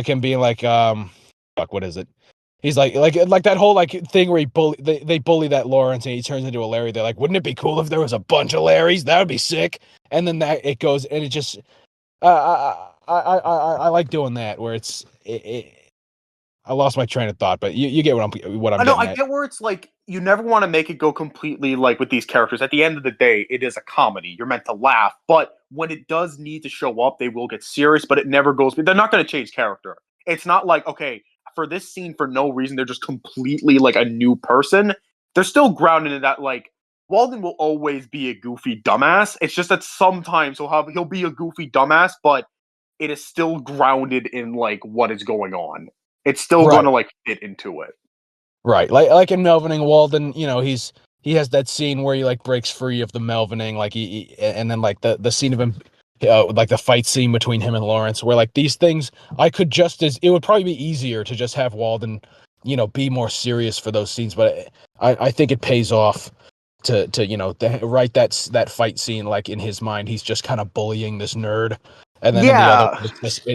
Speaker 2: him being like, fuck, what is it? He's like that whole like thing where they bully that Lawrence and he turns into a Larry. They're like, wouldn't it be cool if there was a bunch of Larrys? That would be sick. And then that it goes and it just I like doing that where I lost my train of thought, but you get what I'm
Speaker 1: I know,
Speaker 2: getting
Speaker 1: I
Speaker 2: at.
Speaker 1: get where it's like you never want to make it go completely like with these characters. At the end of the day, it is a comedy. You're meant to laugh, but when it does need to show up, they will get serious, but it never goes. They're not going to change character. It's not like, okay, for this scene, for no reason, they're just completely like a new person. They're still grounded in that, like, Walden will always be a goofy dumbass. It's just that sometimes he'll be a goofy dumbass, but it is still grounded in like what is going on. It's still
Speaker 2: Right.
Speaker 1: going to like fit into it.
Speaker 2: Right, like in Melvining, Walden, he has that scene where he like breaks free of the Melvining, like and then like the scene of him, like the fight scene between him and Lawrence, where like these things, it would probably be easier to just have Walden, be more serious for those scenes, but I think it pays off to write that fight scene like in his mind, he's just kind of bullying this nerd, and then in
Speaker 1: Yeah.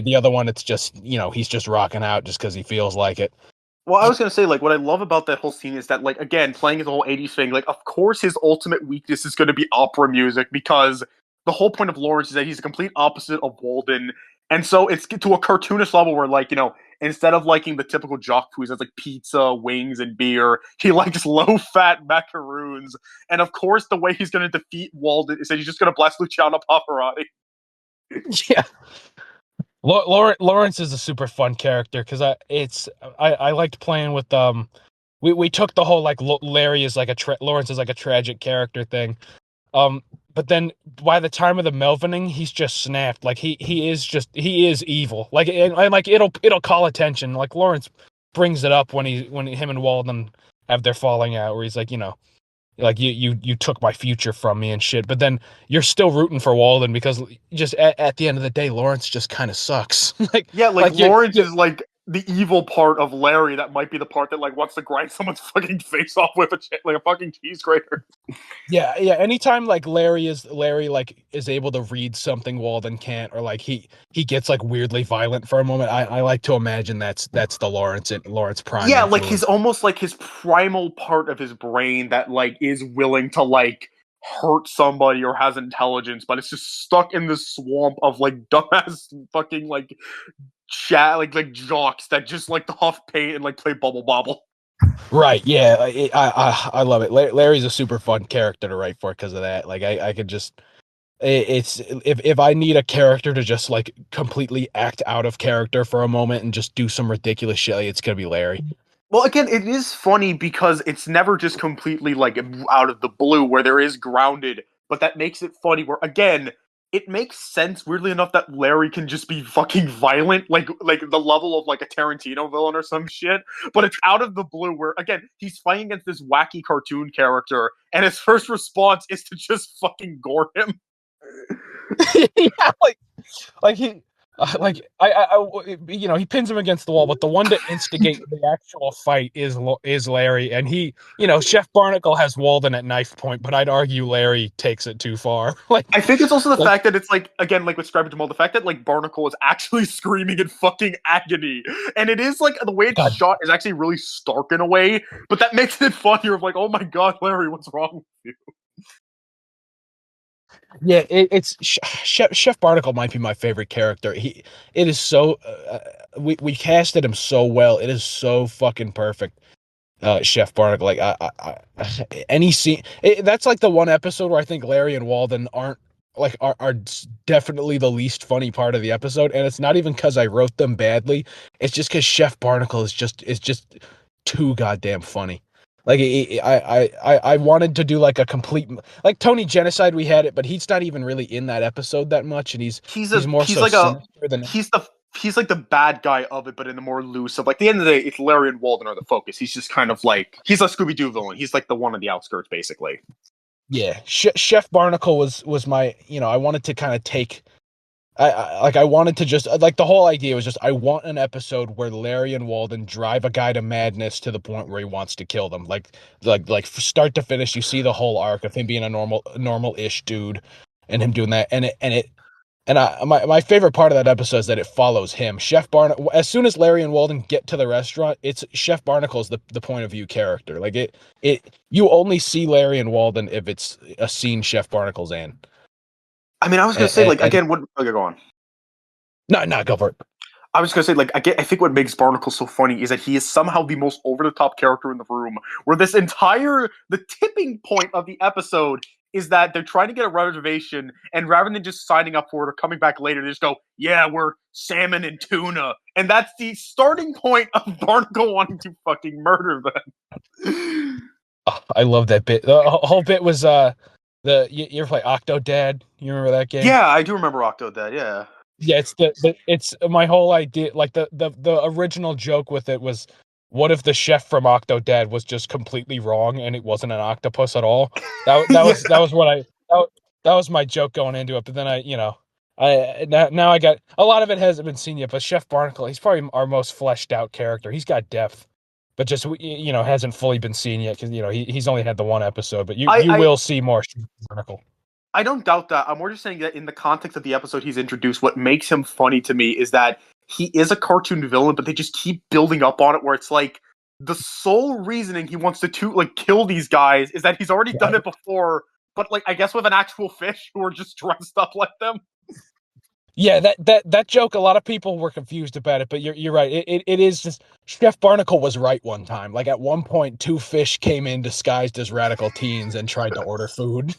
Speaker 2: the other one, it's just he's just rocking out just because he feels like it.
Speaker 1: Well, I was gonna say, like, what I love about that whole scene is that, like, again, playing his whole '80s thing, like, of course, his ultimate weakness is gonna be opera music because the whole point of Lawrence is that he's a complete opposite of Walden, and so it's to a cartoonish level where, like, instead of liking the typical jock foods that's like pizza, wings, and beer, he likes low-fat macaroons, and of course, the way he's gonna defeat Walden is that he's just gonna blast Luciano Pavarotti.
Speaker 2: Yeah. Lawrence is a super fun character because I liked playing with we took the whole like Larry is like Lawrence is like a tragic character thing, but then by the time of the Melvining he's just snapped, like he is evil, like and like it'll call attention, like Lawrence brings it up when him and Walden have their falling out where he's like like you took my future from me and shit, but then you're still rooting for Walden because just at the end of the day, Lawrence just kind of sucks.
Speaker 1: Yeah, like Lawrence
Speaker 2: you're
Speaker 1: is like the evil part of Larry. That might be the part that like wants to grind someone's fucking face off with like a fucking cheese grater.
Speaker 2: yeah. Anytime like Larry like is able to read something Walden can't, or like he gets like weirdly violent for a moment, I like to imagine that's the Lawrence Prime
Speaker 1: Yeah, like he's
Speaker 2: influence.
Speaker 1: almost like his primal part of his brain that like is willing to like hurt somebody or has intelligence, but it's just stuck in this swamp of like dumbass fucking like chat like jocks that just like to huff paint and like play bubble bobble.
Speaker 2: Right. Yeah. I love it. Larry's a super fun character to write for because of that. Like I could just it's if I need a character to just like completely act out of character for a moment and just do some ridiculous shit, it's gonna be Larry.
Speaker 1: Well, again, it is funny because it's never just completely like out of the blue where there is grounded, but that makes it funny where again, it makes sense weirdly enough that Larry can just be fucking violent, like the level of like a Tarantino villain or some shit, but it's out of the blue where again, he's fighting against this wacky cartoon character and his first response is to just fucking gore him.
Speaker 2: Yeah, like he like he pins him against the wall, but the one to instigate the actual fight is Larry, and Chef Barnacle has Walden at knife point, but I'd argue Larry takes it too far.
Speaker 1: I think it's also the
Speaker 2: like
Speaker 1: fact that it's like again, like with Scrappy Jamal, the fact that like Barnacle is actually screaming in fucking agony, and it is like the way it's
Speaker 2: God,
Speaker 1: shot is actually really stark in a way, but that makes it funnier. Of like, oh my god, Larry, what's wrong with you?
Speaker 2: yeah, it's Chef Barnacle might be my favorite character. It is so we casted him so well. It is so fucking perfect. Chef Barnacle, like any scene, that's like the one episode where I think Larry and Walden are definitely the least funny part of the episode, and it's not even because I wrote them badly. It's just because Chef Barnacle is just too goddamn funny. Like I wanted to do like a complete like Tony Genocide. We had it, but he's not even really in that episode that much, and he's more
Speaker 1: He's
Speaker 2: so
Speaker 1: like a
Speaker 2: sinister than.
Speaker 1: he's like the bad guy of it, but in the more loose of like the end of the day, it's Larry and Walden are the focus. He's just kind of like he's a Scooby Doo villain. He's like the one on the outskirts, basically.
Speaker 2: Yeah, Chef Barnacle was my I wanted to kind of take I wanted to just like the whole idea was just I want an episode where Larry and Walden drive a guy to madness to the point where he wants to kill them. Like start to finish, you see the whole arc of him being a normal-ish dude, and him doing that. My favorite part of that episode is that it follows him. Chef Barnacle. As soon as Larry and Walden get to the restaurant, it's Chef Barnacle's the point of view character. Like you only see Larry and Walden if it's a scene Chef Barnacle's in.
Speaker 1: I mean, I was gonna say, like, again, what? Okay, go on.
Speaker 2: No, go for it.
Speaker 1: I was gonna say, like, I think what makes Barnacle so funny is that he is somehow the most over the top character in the room. Where the tipping point of the episode is that they're trying to get a reservation, and rather than just signing up for it or coming back later, they just go, "Yeah, we're salmon and tuna," and that's the starting point of Barnacle wanting to fucking murder them.
Speaker 2: Oh, I love that bit. The whole bit was you ever play Octodad? You remember that game?
Speaker 1: Yeah, I do remember Octodad. Yeah.
Speaker 2: Yeah, it's my whole idea. Like the original joke with it was, what if the chef from Octodad was just completely wrong and it wasn't an octopus at all? That was what that was my joke going into it. But then now I got a lot of it hasn't been seen yet. But Chef Barnacle, he's probably our most fleshed out character. He's got depth, but just hasn't fully been seen yet because he's only had the one episode. But you will see more Chef Barnacle.
Speaker 1: I don't doubt that. I'm more just saying that in the context of the episode he's introduced, what makes him funny to me is that he is a cartoon villain, but they just keep building up on it where it's like the sole reasoning he wants to kill these guys is that he's already done it before, but like I guess with an actual fish who are just dressed up like them.
Speaker 2: Yeah, that joke, a lot of people were confused about it, but you're right. It is just Chef Barnacle was right one time. Like at one point, two fish came in disguised as radical teens and tried to order food.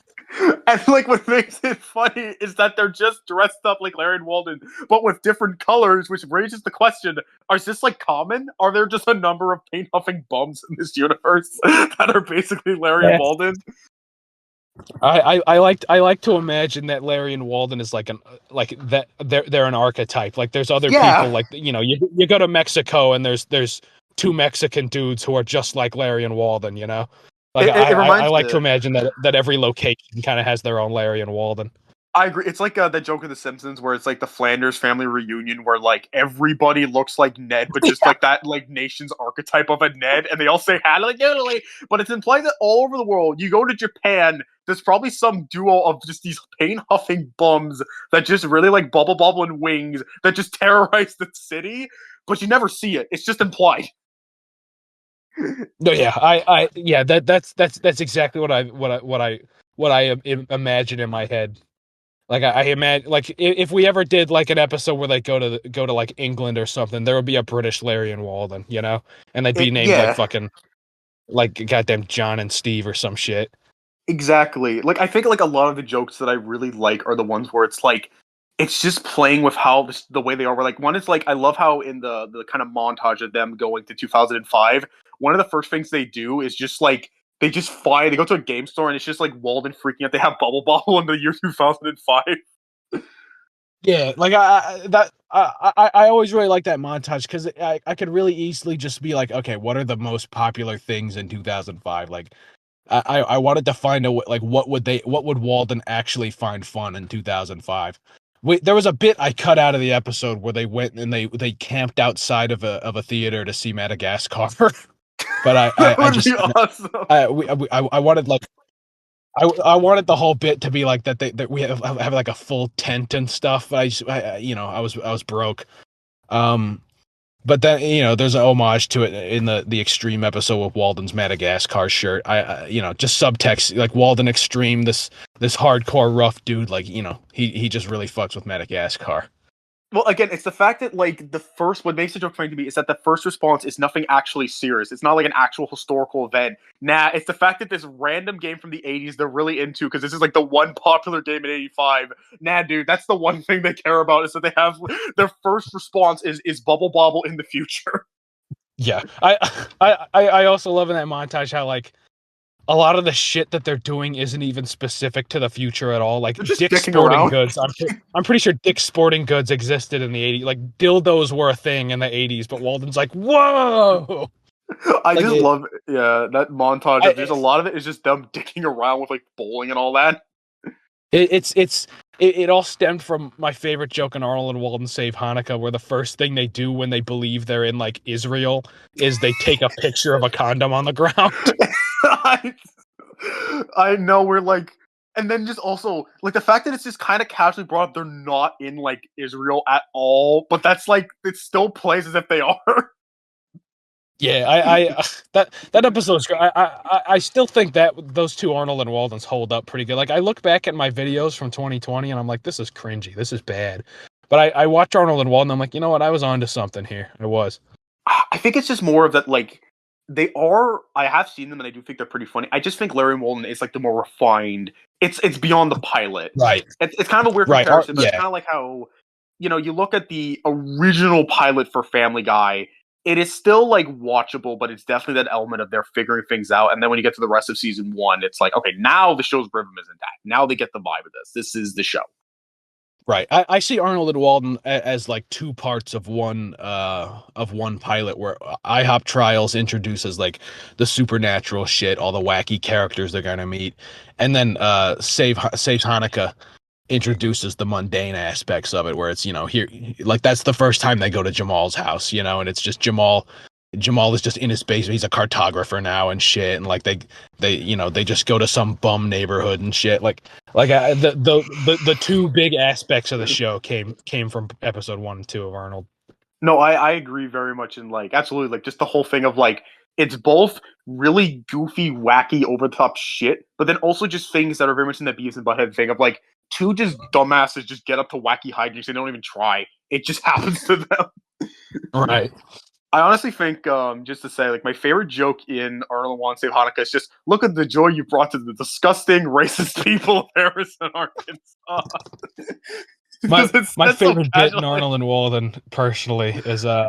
Speaker 1: And like what makes it funny is that they're just dressed up like Larry and Walden, but with different colors, which raises the question: is this like common? Are there just a number of paint huffing bums in this universe that are basically Larry and Walden?
Speaker 2: I like to imagine that Larry and Walden is like they're an archetype. Like there's other people like you go to Mexico and there's two Mexican dudes who are just like Larry and Walden. Like I like to imagine that every location kind of has their own Larry and Walden.
Speaker 1: I agree. It's like that joke of The Simpsons where it's like the Flanders family reunion where like everybody looks like Ned, but just like that like nation's archetype of a Ned, and they all say "Howdy doodly," but it's implied that all over the world. You go to Japan, there's probably some duo of just these pain huffing bums that just really like bubble and wings that just terrorize the city, but you never see it. It's just implied.
Speaker 2: No, yeah, that's exactly what I imagine in my head. Like I imagine, like if we ever did like an episode where they go to like England or something, there would be a British Larry and Walden, and they'd be named like fucking like goddamn John and Steve or some shit.
Speaker 1: Exactly. Like I think like a lot of the jokes that I really like are the ones where it's like it's just playing with how the way they are. Where like one is like I love how in the kind of montage of them going to 2005, one of the first things they do is just like they go to a game store and it's just like Walden freaking out. They have Bubble Bobble in the year 2005.
Speaker 2: Yeah, like I always really like that montage because I could really easily just be like, okay, what are the most popular things in 2005? Like I wanted to find out like what would Walden actually find fun in 2005. There was a bit I cut out of the episode where they went and they camped outside of a theater to see Madagascar. But I just
Speaker 1: awesome.
Speaker 2: I wanted like I wanted the whole bit to be like that we have like a full tent and stuff. But I was broke. But then there's an homage to it in the Extreme episode with Walden's Madagascar shirt. Just subtext like Walden Extreme, this hardcore rough dude, like he just really fucks with Madagascar.
Speaker 1: Well, again, it's the fact that like what makes the joke funny to me is that the first response is nothing actually serious. It's not like an actual historical event. Nah, it's the fact that this random game from the 80s they're really into because this is like the one popular game in 85. Nah, dude, that's the one thing they care about is that they have their first response is Bubble Bobble in the future.
Speaker 2: Yeah, I also love in that montage how like a lot of the shit that they're doing isn't even specific to the future at all. Like Dick's Sporting Goods. I'm pretty sure Dick's Sporting Goods existed in the 80s. Like dildos were a thing in the 80s, but Walden's like, whoa.
Speaker 1: I just love that montage. There's a lot of it is just them dicking around with like bowling and all that.
Speaker 2: It's it all stemmed from my favorite joke in Arnold and Walden Save Hanukkah, where the first thing they do when they believe they're in like Israel is they take a picture of a condom on the ground.
Speaker 1: I know we're like, and then just also like the fact that it's just kind of casually brought up they're not in like Israel at all, but that's like it still plays as if they are.
Speaker 2: Yeah, I that episode's great. I still think that those two Arnold and Waldens hold up pretty good. Like I look back at my videos from 2020 and I'm like, this is cringy, this is bad. But I watch Arnold and Walden, I'm like, you know what, I was onto something here. I was.
Speaker 1: I think it's just more of that like they are. I have seen them and I do think they're pretty funny. I just think Larry and Walden is like the more refined. It's beyond the pilot.
Speaker 2: Right.
Speaker 1: It's kind of a weird
Speaker 2: Right.
Speaker 1: comparison, but it's
Speaker 2: Yeah.
Speaker 1: kind of like how you look at the original pilot for Family Guy. It is still like watchable, but it's definitely that element of they're figuring things out. And then when you get to the rest of season 1, it's like, okay, now the show's rhythm is intact. Now they get the vibe of this. This is the show.
Speaker 2: Right. I see Arnold and Walden as like two parts of one pilot, where IHOP Trials introduces like the supernatural shit, all the wacky characters they're gonna meet, and then Save Hanukkah introduces the mundane aspects of it, where it's, here, like that's the first time they go to Jamal's house, and it's just Jamal is just in his basement. He's a cartographer now and shit, and like they just go to some bum neighborhood and shit. The two big aspects of the show came from episode 1 and 2 of Arnold.
Speaker 1: No, I agree very much in like absolutely like just the whole thing of like it's both really goofy, wacky, over the top shit, but then also just things that are very much in the Beavis and Butthead thing of like two just dumbasses just get up to wacky hijinks and they don't even try. It just happens to them.
Speaker 2: Right.
Speaker 1: I honestly think, just to say, like my favorite joke in Arnold and Walden Save Hanukkah is just look at the joy you brought to the disgusting racist people of Harrison, Arkansas.
Speaker 2: My favorite bit in Arnold and Walden personally is I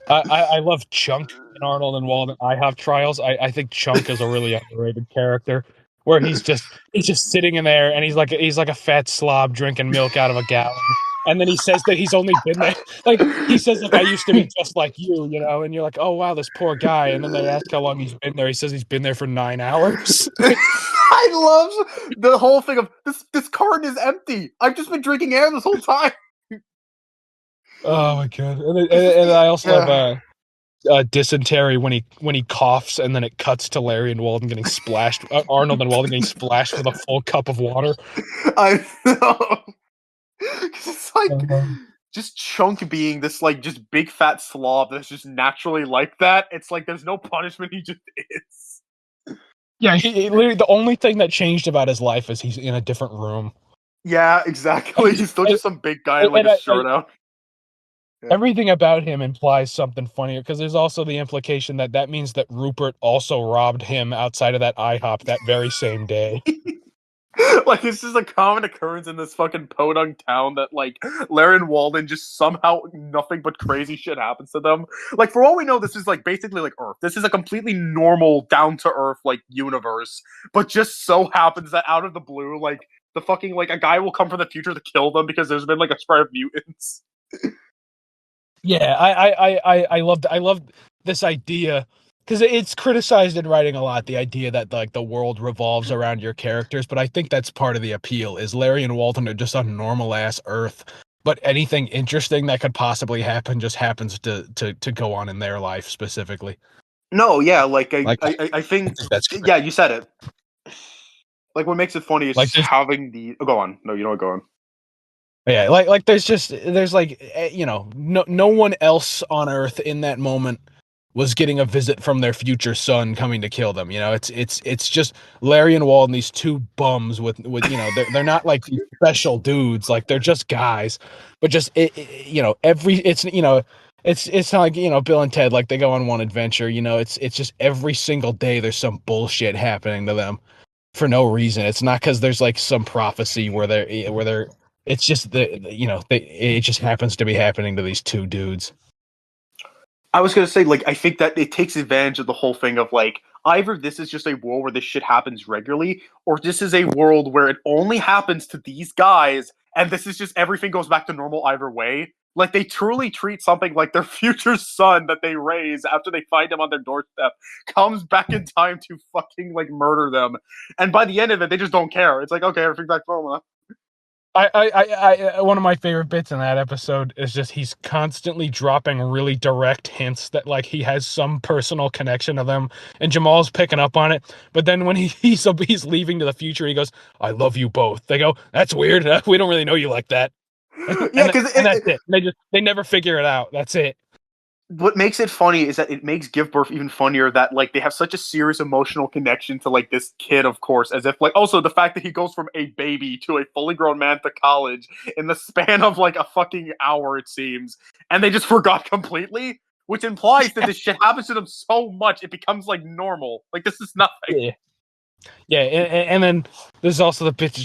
Speaker 2: love Chunk in Arnold and Walden IHOP Trials. I think Chunk is a really underrated character, where he's just sitting in there and he's like a fat slob drinking milk out of a gallon. And then he says that he's only been there, like he says, like, I used to be just like you, and you're like, oh wow, this poor guy. And then they ask how long he's been there. He says he's been there for 9 hours.
Speaker 1: I love the whole thing of this carton is empty. I've just been drinking air this whole time.
Speaker 2: Oh my god! And I also have dysentery when he coughs, and then it cuts to Larry and Walden getting splashed, Arnold and Walden getting splashed with a full cup of water.
Speaker 1: I know. It's like just Chunk being this like just big fat slob that's just naturally like that. It's like there's no punishment. He just is.
Speaker 2: Yeah, he literally, the only thing that changed about his life is he's in a different room.
Speaker 1: Yeah, exactly. He's still just some big guy in like a shirt out.
Speaker 2: Yeah. Everything about him implies something funnier, because there's also the implication that means that Rupert also robbed him outside of that IHOP that very same day.
Speaker 1: Like it's just a common occurrence in this fucking podunk town that like Larry and Walden just somehow nothing but crazy shit happens to them. Like for all we know, this is like basically like Earth. This is a completely normal, down to earth like universe, but just so happens that out of the blue, like the fucking like a guy will come from the future to kill them because there's been like a spread of mutants.
Speaker 2: Yeah, I loved this idea, because it's criticized in writing a lot, the idea that like the world revolves around your characters, but I think that's part of the appeal. Is Larry and Walden are just on normal ass Earth, but anything interesting that could possibly happen just happens to go on in their life specifically.
Speaker 1: No, yeah, like I think
Speaker 2: that's
Speaker 1: yeah, you said it. Like what makes it funny is
Speaker 2: like
Speaker 1: just having the go on. No, you know what, go on.
Speaker 2: Yeah, like there's like no one else on Earth in that moment was getting a visit from their future son coming to kill them. It's just Larry and Walden, these two bums with they're not like these special dudes, like they're just guys, but just it's not like Bill and Ted, like they go on one adventure. It's just every single day there's some bullshit happening to them for no reason. It's not because there's like some prophecy where they're it's just it just happens to be happening to these two dudes.
Speaker 1: I was gonna say, like, I think that it takes advantage of the whole thing of like either this is just a world where this shit happens regularly, or this is a world where it only happens to these guys, and this is just everything goes back to normal either way. Like, they truly treat something like their future son that they raise after they find him on their doorstep comes back in time to fucking, like, murder them. And by the end of it, they just don't care. It's like, okay, everything's back to normal.
Speaker 2: One of my favorite bits in that episode is just he's constantly dropping really direct hints that like he has some personal connection to them, and Jamal's picking up on it. But then when he's leaving to the future, he goes, "I love you both." They go, "That's weird. We don't really know you like that."
Speaker 1: Yeah, because
Speaker 2: And that's it. They never figure it out. That's it.
Speaker 1: what makes it funny is that it makes Give Birth even funnier that like they have such a serious emotional connection to like this kid, of course, as if like also the fact that he goes from a baby to a fully grown man to college in the span of like a fucking hour, it seems, and they just forgot completely, which implies that this shit happens to them so much it becomes like normal. Like this is nothing.
Speaker 2: Yeah. Yeah, and then there's also the bit.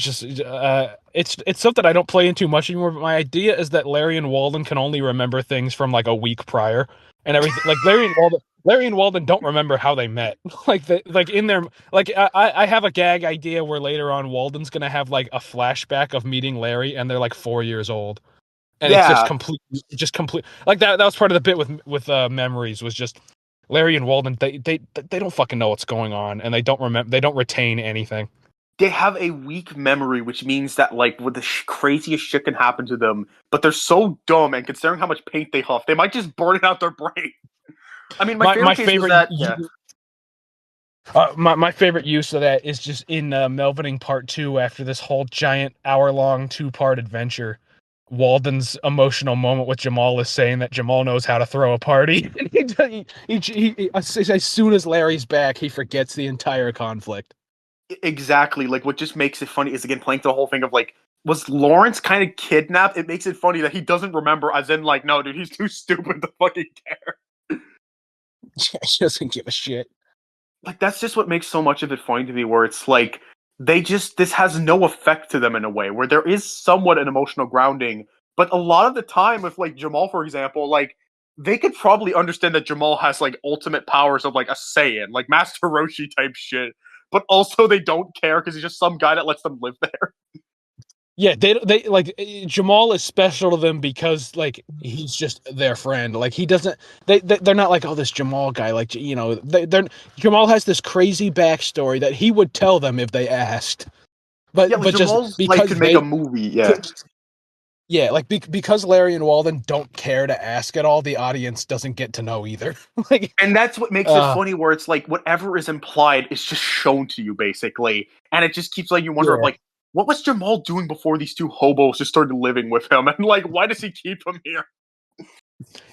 Speaker 2: It's something I don't play into much anymore. But my idea is that Larry and Walden can only remember things from like a week prior, and everything. Like Larry and Walden don't remember how they met. like in their like I have a gag idea where later on Walden's gonna have like a flashback of meeting Larry, and they're like 4 years old, and it's just complete. Like that was part of the bit with memories was just. Larry and Walden, they don't fucking know what's going on, and they don't remember. They don't retain anything.
Speaker 1: They have a weak memory, which means that like what the craziest shit can happen to them, but they're so dumb, and considering how much paint they huff, they might just burn out their brain. I mean, my favorite was that, yeah.
Speaker 2: My favorite use of that is just in Melvining Part 2 after this whole giant hour-long 2-part adventure. Walden's emotional moment with Jamal is saying that Jamal knows how to throw a party. And as soon as Larry's back, he forgets the entire conflict.
Speaker 1: Exactly. Like, what just makes it funny is, again, playing to the whole thing of, like, was Lawrence kind of kidnapped? It makes it funny that he doesn't remember, as in, like, no, dude, he's too stupid to fucking care.
Speaker 2: He doesn't give a shit.
Speaker 1: Like, that's just what makes so much of it funny to me, where it's like, this has no effect to them in a way, where there is somewhat an emotional grounding, but a lot of the time with, like, Jamal, for example, like, they could probably understand that Jamal has, like, ultimate powers of, like, a Saiyan, like, Master Roshi type shit, but also they don't care because he's just some guy that lets them live there.
Speaker 2: Yeah, they like Jamal is special to them because like he's just their friend. Like he doesn't. They're not like, oh, this Jamal guy. Like they're Jamal has this crazy backstory that he would tell them if they asked. But
Speaker 1: Yeah, like,
Speaker 2: but just
Speaker 1: Jamal's
Speaker 2: because
Speaker 1: life could make a movie, yeah.
Speaker 2: Yeah, like because Larry and Walden don't care to ask at all, the audience doesn't get to know either. Like,
Speaker 1: and that's what makes it funny, where it's like whatever is implied is just shown to you, basically, and it just keeps letting you wonder, like, what was Jamal doing before these two hobos just started living with him, and like, why does he keep him here?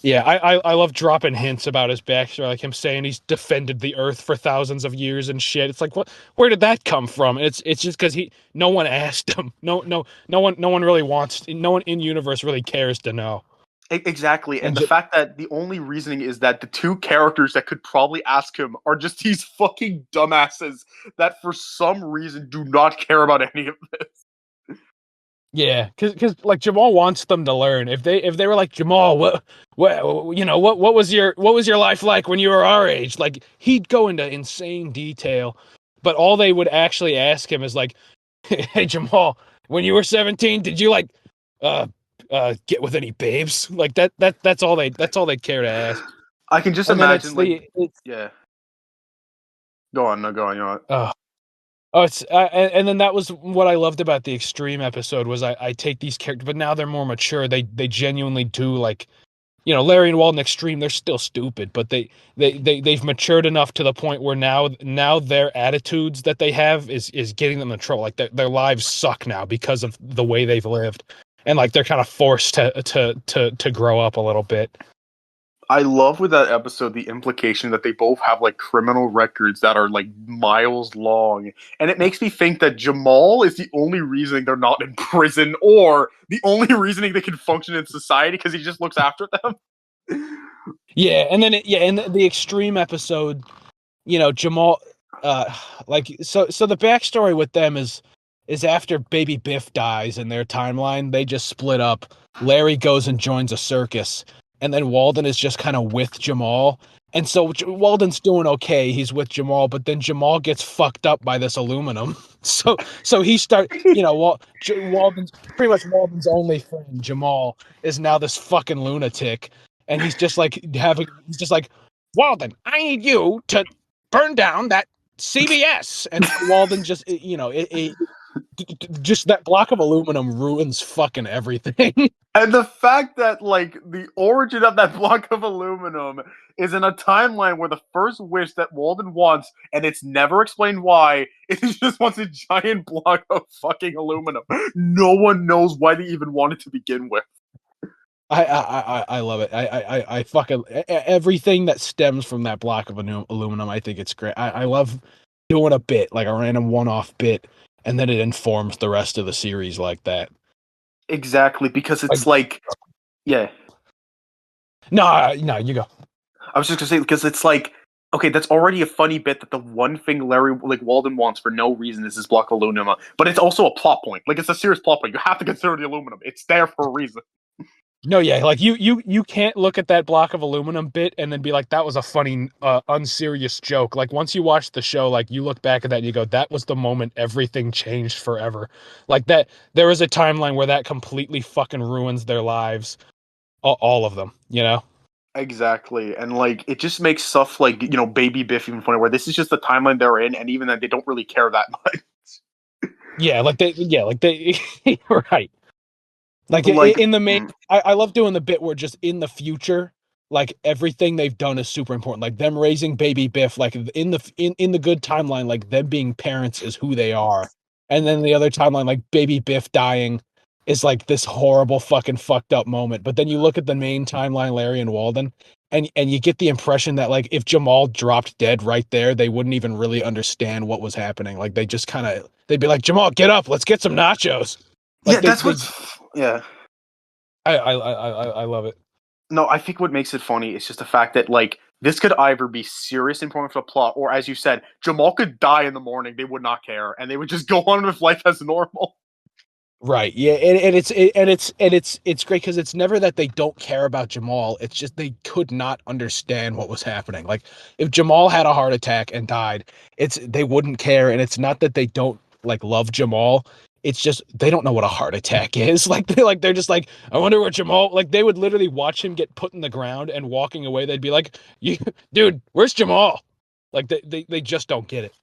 Speaker 2: Yeah, I love dropping hints about his backstory, like him saying he's defended the Earth for thousands of years and shit. It's like, what? Where did that come from? It's just because no one asked him. No one really wants. No one in universe really cares to know.
Speaker 1: Exactly, and the fact that the only reasoning is that the two characters that could probably ask him are just these fucking dumbasses that for some reason do not care about any of this.
Speaker 2: Yeah, because like Jamal wants them to learn. If they were like, Jamal, what was your life like when you were our age? Like he'd go into insane detail, but all they would actually ask him is like, hey Jamal, when you were 17, did you like get with any babes? Like that's all they'd care to ask.
Speaker 1: I can just imagine, like, yeah. Go on, no, go on. You know what?
Speaker 2: It's and then that was what I loved about the Extreme episode was I take these characters, but now they're more mature. They genuinely do, like, Larry and Walden Extreme. They're still stupid, but they've matured enough to the point where now their attitudes that they have is getting them in trouble. Like their lives suck now because of the way they've lived, and like they're kind of forced to grow up a little bit.
Speaker 1: I love with that episode the implication that they both have like criminal records that are like miles long, and it makes me think that Jamal is the only reason they're not in prison, or the only reasoning they can function in society because he just looks after them.
Speaker 2: Yeah, and then in the Extreme episode, Jamal, so the backstory with them is after Baby Biff dies in their timeline, they just split up. Larry goes and joins a circus. And then Walden is just kind of with Jamal, And so Walden's doing okay. He's with Jamal, but then Jamal gets fucked up by this aluminum. So he start, Walden's pretty much Walden's only friend, Jamal, is now this fucking lunatic, and he's just like Walden, I need you to burn down that CBS, and Walden just, just that block of aluminum ruins fucking everything.
Speaker 1: And the fact that, like, the origin of that block of aluminum is in a timeline where the first wish that Walden wants, and it's never explained why, is he just wants a giant block of fucking aluminum. No one knows why they even want it to begin with.
Speaker 2: I love it. I fucking everything that stems from that block of aluminum. I think it's great. I love doing a bit, like a random one-off bit, and then it informs the rest of the series like that.
Speaker 1: Exactly, because it's like yeah.
Speaker 2: No, you go.
Speaker 1: I was just gonna say, because it's like, okay, that's already a funny bit that the one thing Larry, like, Walden wants for no reason is this block of aluminum, but it's also a plot point. Like, it's a serious plot point. You have to consider the aluminum. It's there for a reason.
Speaker 2: No, yeah, like you can't look at that block of aluminum bit and then be like, that was a funny, unserious joke. Like, once you watch the show, like, you look back at that and you go, that was the moment everything changed forever. Like, that, there is a timeline where that completely fucking ruins their lives. All of them, you know?
Speaker 1: Exactly, and like, it just makes stuff like, Baby Biff even funny, where this is just the timeline they're in, and even then they don't really care that much.
Speaker 2: Yeah, right. Like,
Speaker 1: Like,
Speaker 2: in the main, I love doing the bit where just in the future, like, everything they've done is super important. Like, them raising baby Biff, like, in the good timeline, like, them being parents is who they are. And then the other timeline, like, baby Biff dying is like this horrible fucking fucked up moment. But then you look at the main timeline, Larry and Walden, and you get the impression that, like, if Jamal dropped dead right there, they wouldn't even really understand what was happening. Like, they just kind of, they'd be like, Jamal, get up, let's get some nachos. Like,
Speaker 1: yeah, that's what's yeah.
Speaker 2: I love it.
Speaker 1: No, I think what makes it funny is just the fact that, like, this could either be serious important for the plot, or, as you said, Jamal could die in the morning. They would not care, and they would just go on with life as normal.
Speaker 2: Right. Yeah. And it's great because it's never that they don't care about Jamal. It's just they could not understand what was happening. Like, if Jamal had a heart attack and died, they wouldn't care. And it's not that they don't, like, love Jamal. It's just they don't know what a heart attack is. They're just like, I wonder where Jamal. Like, they would literally watch him get put in the ground and walking away. They'd be like, dude, where's Jamal? Like, they just don't get it.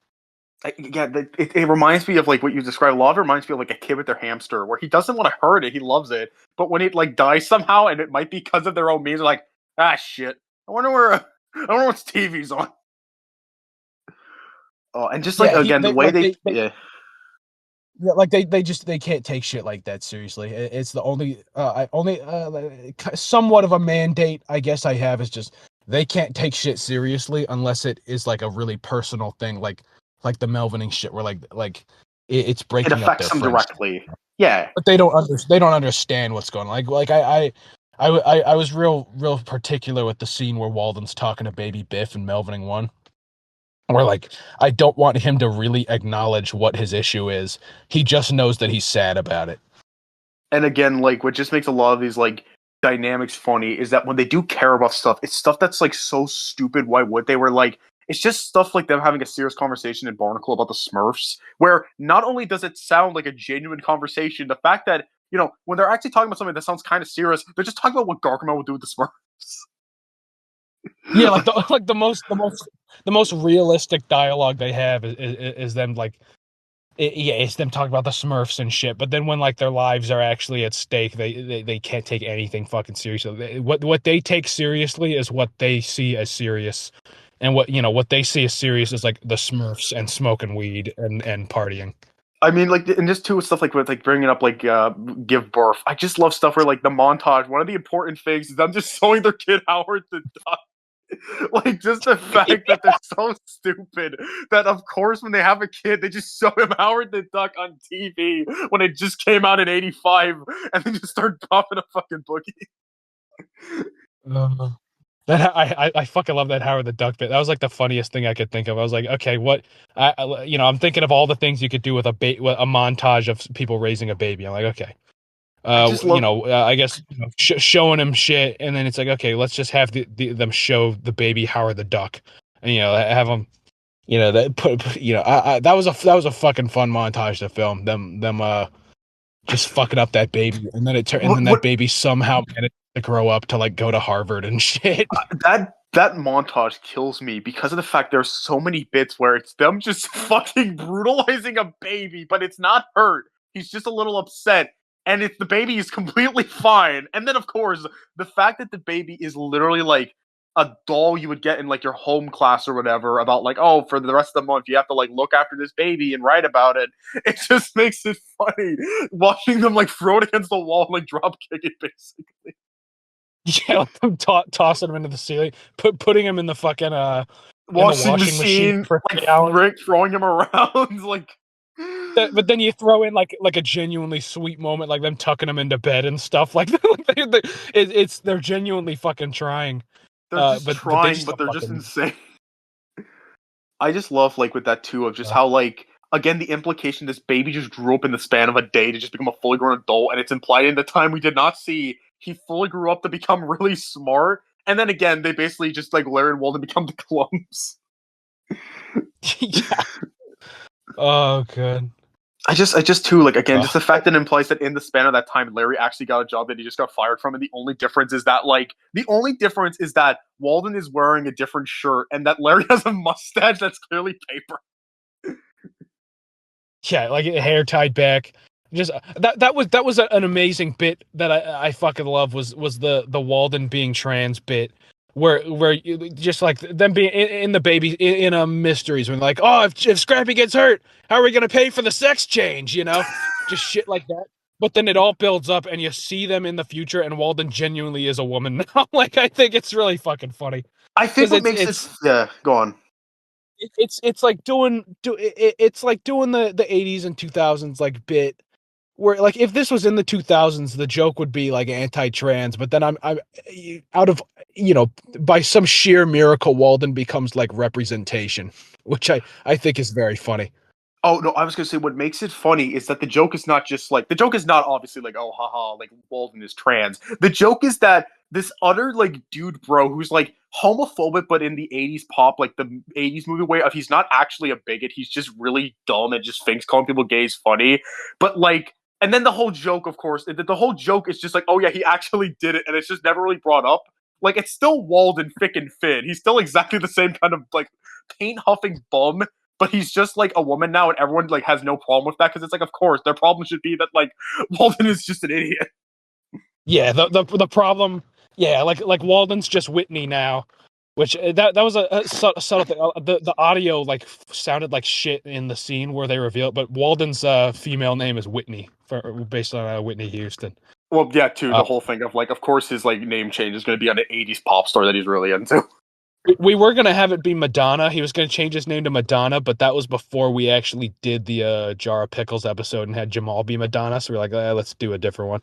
Speaker 1: Yeah, it reminds me of, like, what you described. A lot of it reminds me of, like, a kid with their hamster, where he doesn't want to hurt it, he loves it, but when it, like, dies somehow, and it might be because of their own means, they're like, ah, shit. I wonder what's TV's on. Oh, and just, like, again, the way yeah.
Speaker 2: Yeah, like they can't take shit like that seriously. It's the only somewhat of a mandate I guess I have is just they can't take shit seriously unless it is like a really personal thing, like the Melvining shit, where it's breaking
Speaker 1: It affects them directly. Yeah,
Speaker 2: but they don't understand what's going on. I was real particular with the scene where Walden's talking to Baby Biff and Melvining one. Where, like, I don't want him to really acknowledge what his issue is. He just knows that he's sad about it.
Speaker 1: and again, like, what just makes a lot of these, like, dynamics funny is that when they do care about stuff, it's stuff that's, like, so stupid. Why would they? Were like, it's just stuff like them having a serious conversation in Barnacle about the Smurfs, where not only does it sound like a genuine conversation, the fact that, when they're actually talking about something that sounds kind of serious, they're just talking about what Gargamel would do with the Smurfs.
Speaker 2: Yeah, like the most realistic dialogue they have is them, like, it's them talking about the Smurfs and shit. But then when, like, their lives are actually at stake, they can't take anything fucking seriously. What they take seriously is what they see as serious, and what they see as serious is, like, the Smurfs and smoking weed and partying.
Speaker 1: I mean, like, and just too with stuff like with, like, bringing up, like, give birth. I just love stuff where, like, the montage. One of the important things is them just showing their kid Howard to die. Like, just the fact that they're so stupid that, of course, when they have a kid, they just show him Howard the Duck on TV when it just came out in '85, and then just start popping a fucking boogie.
Speaker 2: That I fucking love that Howard the Duck bit. That was, like, the funniest thing I could think of. I was like, okay, what? I'm thinking of all the things you could do with a montage of people raising a baby. I'm like, okay,
Speaker 1: I just love.
Speaker 2: I guess showing him shit, and then it's like, okay, let's just have them show the baby Howard the Duck, and have them, that that was a fucking fun montage to film them just fucking up that baby, and then and then that
Speaker 1: What
Speaker 2: baby somehow managed to grow up to like go to Harvard and shit.
Speaker 1: that montage kills me because of the fact there's so many bits where it's them just fucking brutalizing a baby, but it's not hurt. He's just a little upset, and it's the baby is completely fine. And then, of course, the fact that the baby is literally like a doll you would get in like your home class or whatever about like, oh, for the rest of the month you have to like look after this baby and write about it. It just makes it funny watching them like throw it against the wall and like drop kick it basically.
Speaker 2: Yeah, like them tossing him into the ceiling, putting him in the fucking
Speaker 1: Washing machine,
Speaker 2: for
Speaker 1: like
Speaker 2: 3 hours.
Speaker 1: throwing him around, like.
Speaker 2: But then you throw in like a genuinely sweet moment, like them tucking him into bed and stuff. Like they're genuinely fucking trying.
Speaker 1: They're just
Speaker 2: But they
Speaker 1: trying,
Speaker 2: just
Speaker 1: but they're just
Speaker 2: fucking.
Speaker 1: insane. I just love like with that too of just how like again the implication this baby just grew up in the span of a day to just become a fully grown adult, and it's implied in the time we did not see he fully grew up to become really smart, and then again they basically just like Larry and Walden become the clumps.
Speaker 2: Yeah. Oh, good.
Speaker 1: I just too like again just the fact that it implies that in the span of that time Larry actually got a job that he just got fired from, and the only difference is that Walden is wearing a different shirt and that Larry has a mustache that's clearly paper.
Speaker 2: Yeah, like hair tied back. Just that was an amazing bit that I fucking love was the Walden being trans bit where just like them being in the baby in a mysteries when like, oh, if Scrappy gets hurt, how are we gonna pay for the sex change, just shit like that. But then it all builds up and you see them in the future and Walden genuinely is a woman now. Like I think it's really fucking funny
Speaker 1: I think
Speaker 2: because
Speaker 1: what makes it yeah, go on.
Speaker 2: it's like it's like doing the 80s and 2000s like bit where like if this was in the 2000s the joke would be like anti-trans, but then I'm out of by some sheer miracle Walden becomes like representation, which I think is very funny.
Speaker 1: Oh no, I was gonna say what makes it funny is that the joke is not just like the joke is not obviously like oh haha like Walden is trans. The joke is that this utter like dude bro who's like homophobic but in the 80s pop like the 80s movie way of he's not actually a bigot, he's just really dumb and just thinks calling people gay is funny. But like and then the whole joke of course the whole joke is just like oh yeah he actually did it and it's just never really brought up. Like it's still Walden Fick Finn. He's still exactly the same kind of like paint huffing bum, but he's just like a woman now, and everyone like has no problem with that because it's like, of course, their problem should be that like Walden is just an idiot.
Speaker 2: Yeah, the problem, yeah, like Walden's just Whitney now, which that was a subtle thing. The audio like sounded like shit in the scene where they reveal it, but Walden's female name is Whitney based on Whitney Houston.
Speaker 1: Well, yeah, too.
Speaker 2: Uh,
Speaker 1: The whole thing of like, of course, his like name change is going to be on an '80s pop star that he's really into.
Speaker 2: we were gonna have it be Madonna. He was gonna change his name to Madonna, but that was before we actually did the Jar of Pickles episode and had Jamal be Madonna. So we're like, let's do a different one.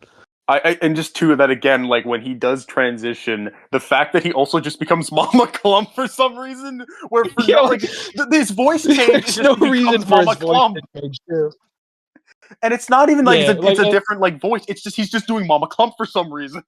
Speaker 1: And just too that again, like when he does transition, the fact that he also just becomes Mama Clump for some reason, where for
Speaker 2: Yeah,
Speaker 1: no, like this voice change is
Speaker 2: there's no
Speaker 1: just
Speaker 2: reason
Speaker 1: becomes
Speaker 2: for his
Speaker 1: Mama
Speaker 2: voice
Speaker 1: Clump,
Speaker 2: to change too.
Speaker 1: and it's not even like
Speaker 2: Yeah,
Speaker 1: it's a different like voice. It's just he's just doing Mama Clump for some reason.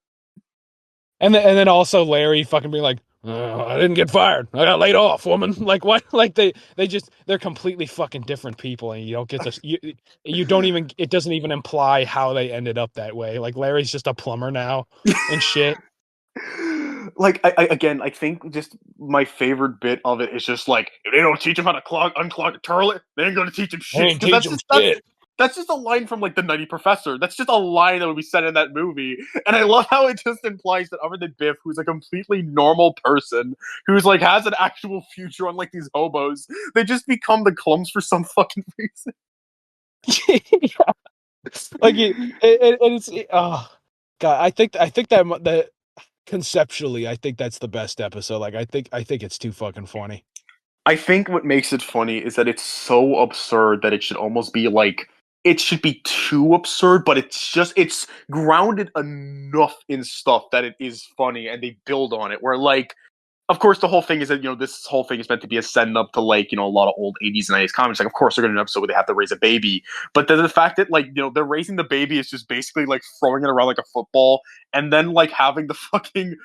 Speaker 2: and then also Larry fucking being like, I didn't get fired. I got laid off, woman. Like what? Like they're completely fucking different people, and you don't get to you don't even it doesn't even imply how they ended up that way. Like Larry's just a plumber now and shit.
Speaker 1: Like again, I think just my favorite bit of it is just like if they don't teach him how to unclog a toilet, they ain't gonna teach him
Speaker 2: I
Speaker 1: shit.
Speaker 2: ain't
Speaker 1: Because
Speaker 2: teach him shit.
Speaker 1: that's just a line from like the Nutty Professor. That's just a line that would be said in that movie. And I love how it just implies that other than Biff, who's a completely normal person, who's like has an actual future unlike these hobos, they just become the clumps for some fucking reason.
Speaker 2: Yeah. Like it's oh god. I think that conceptually, I think that's the best episode. Like I think it's too fucking funny.
Speaker 1: I think what makes it funny is that it's so absurd that it should almost be like it should be too absurd, but it's grounded enough in stuff that it is funny and they build on it. Where like of course, the whole thing is that, this whole thing is meant to be a send up to, like, a lot of old 80s and 90s comics. Like, of course, they're going to do an episode where they have to raise a baby. But the fact that, like, they're raising the baby is just basically, like, throwing it around like a football, and then, like, having the fucking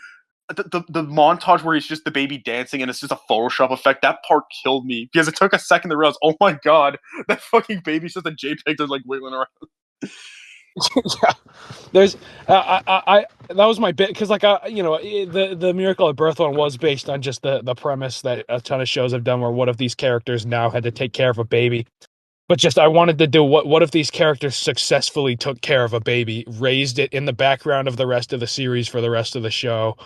Speaker 1: the montage where it's just the baby dancing and it's just a Photoshop effect. That part killed me because it took a second to realize, oh my god, that fucking baby's just a JPEG that's, like, wiggling around.
Speaker 2: Yeah, there's I that was my bit, because, like, the Miracle at Birth one was based on just the premise that a ton of shows have done, where what if these characters now had to take care of a baby, but just I wanted to do what if these characters successfully took care of a baby, raised it in the background of the rest of the series for the rest of the show,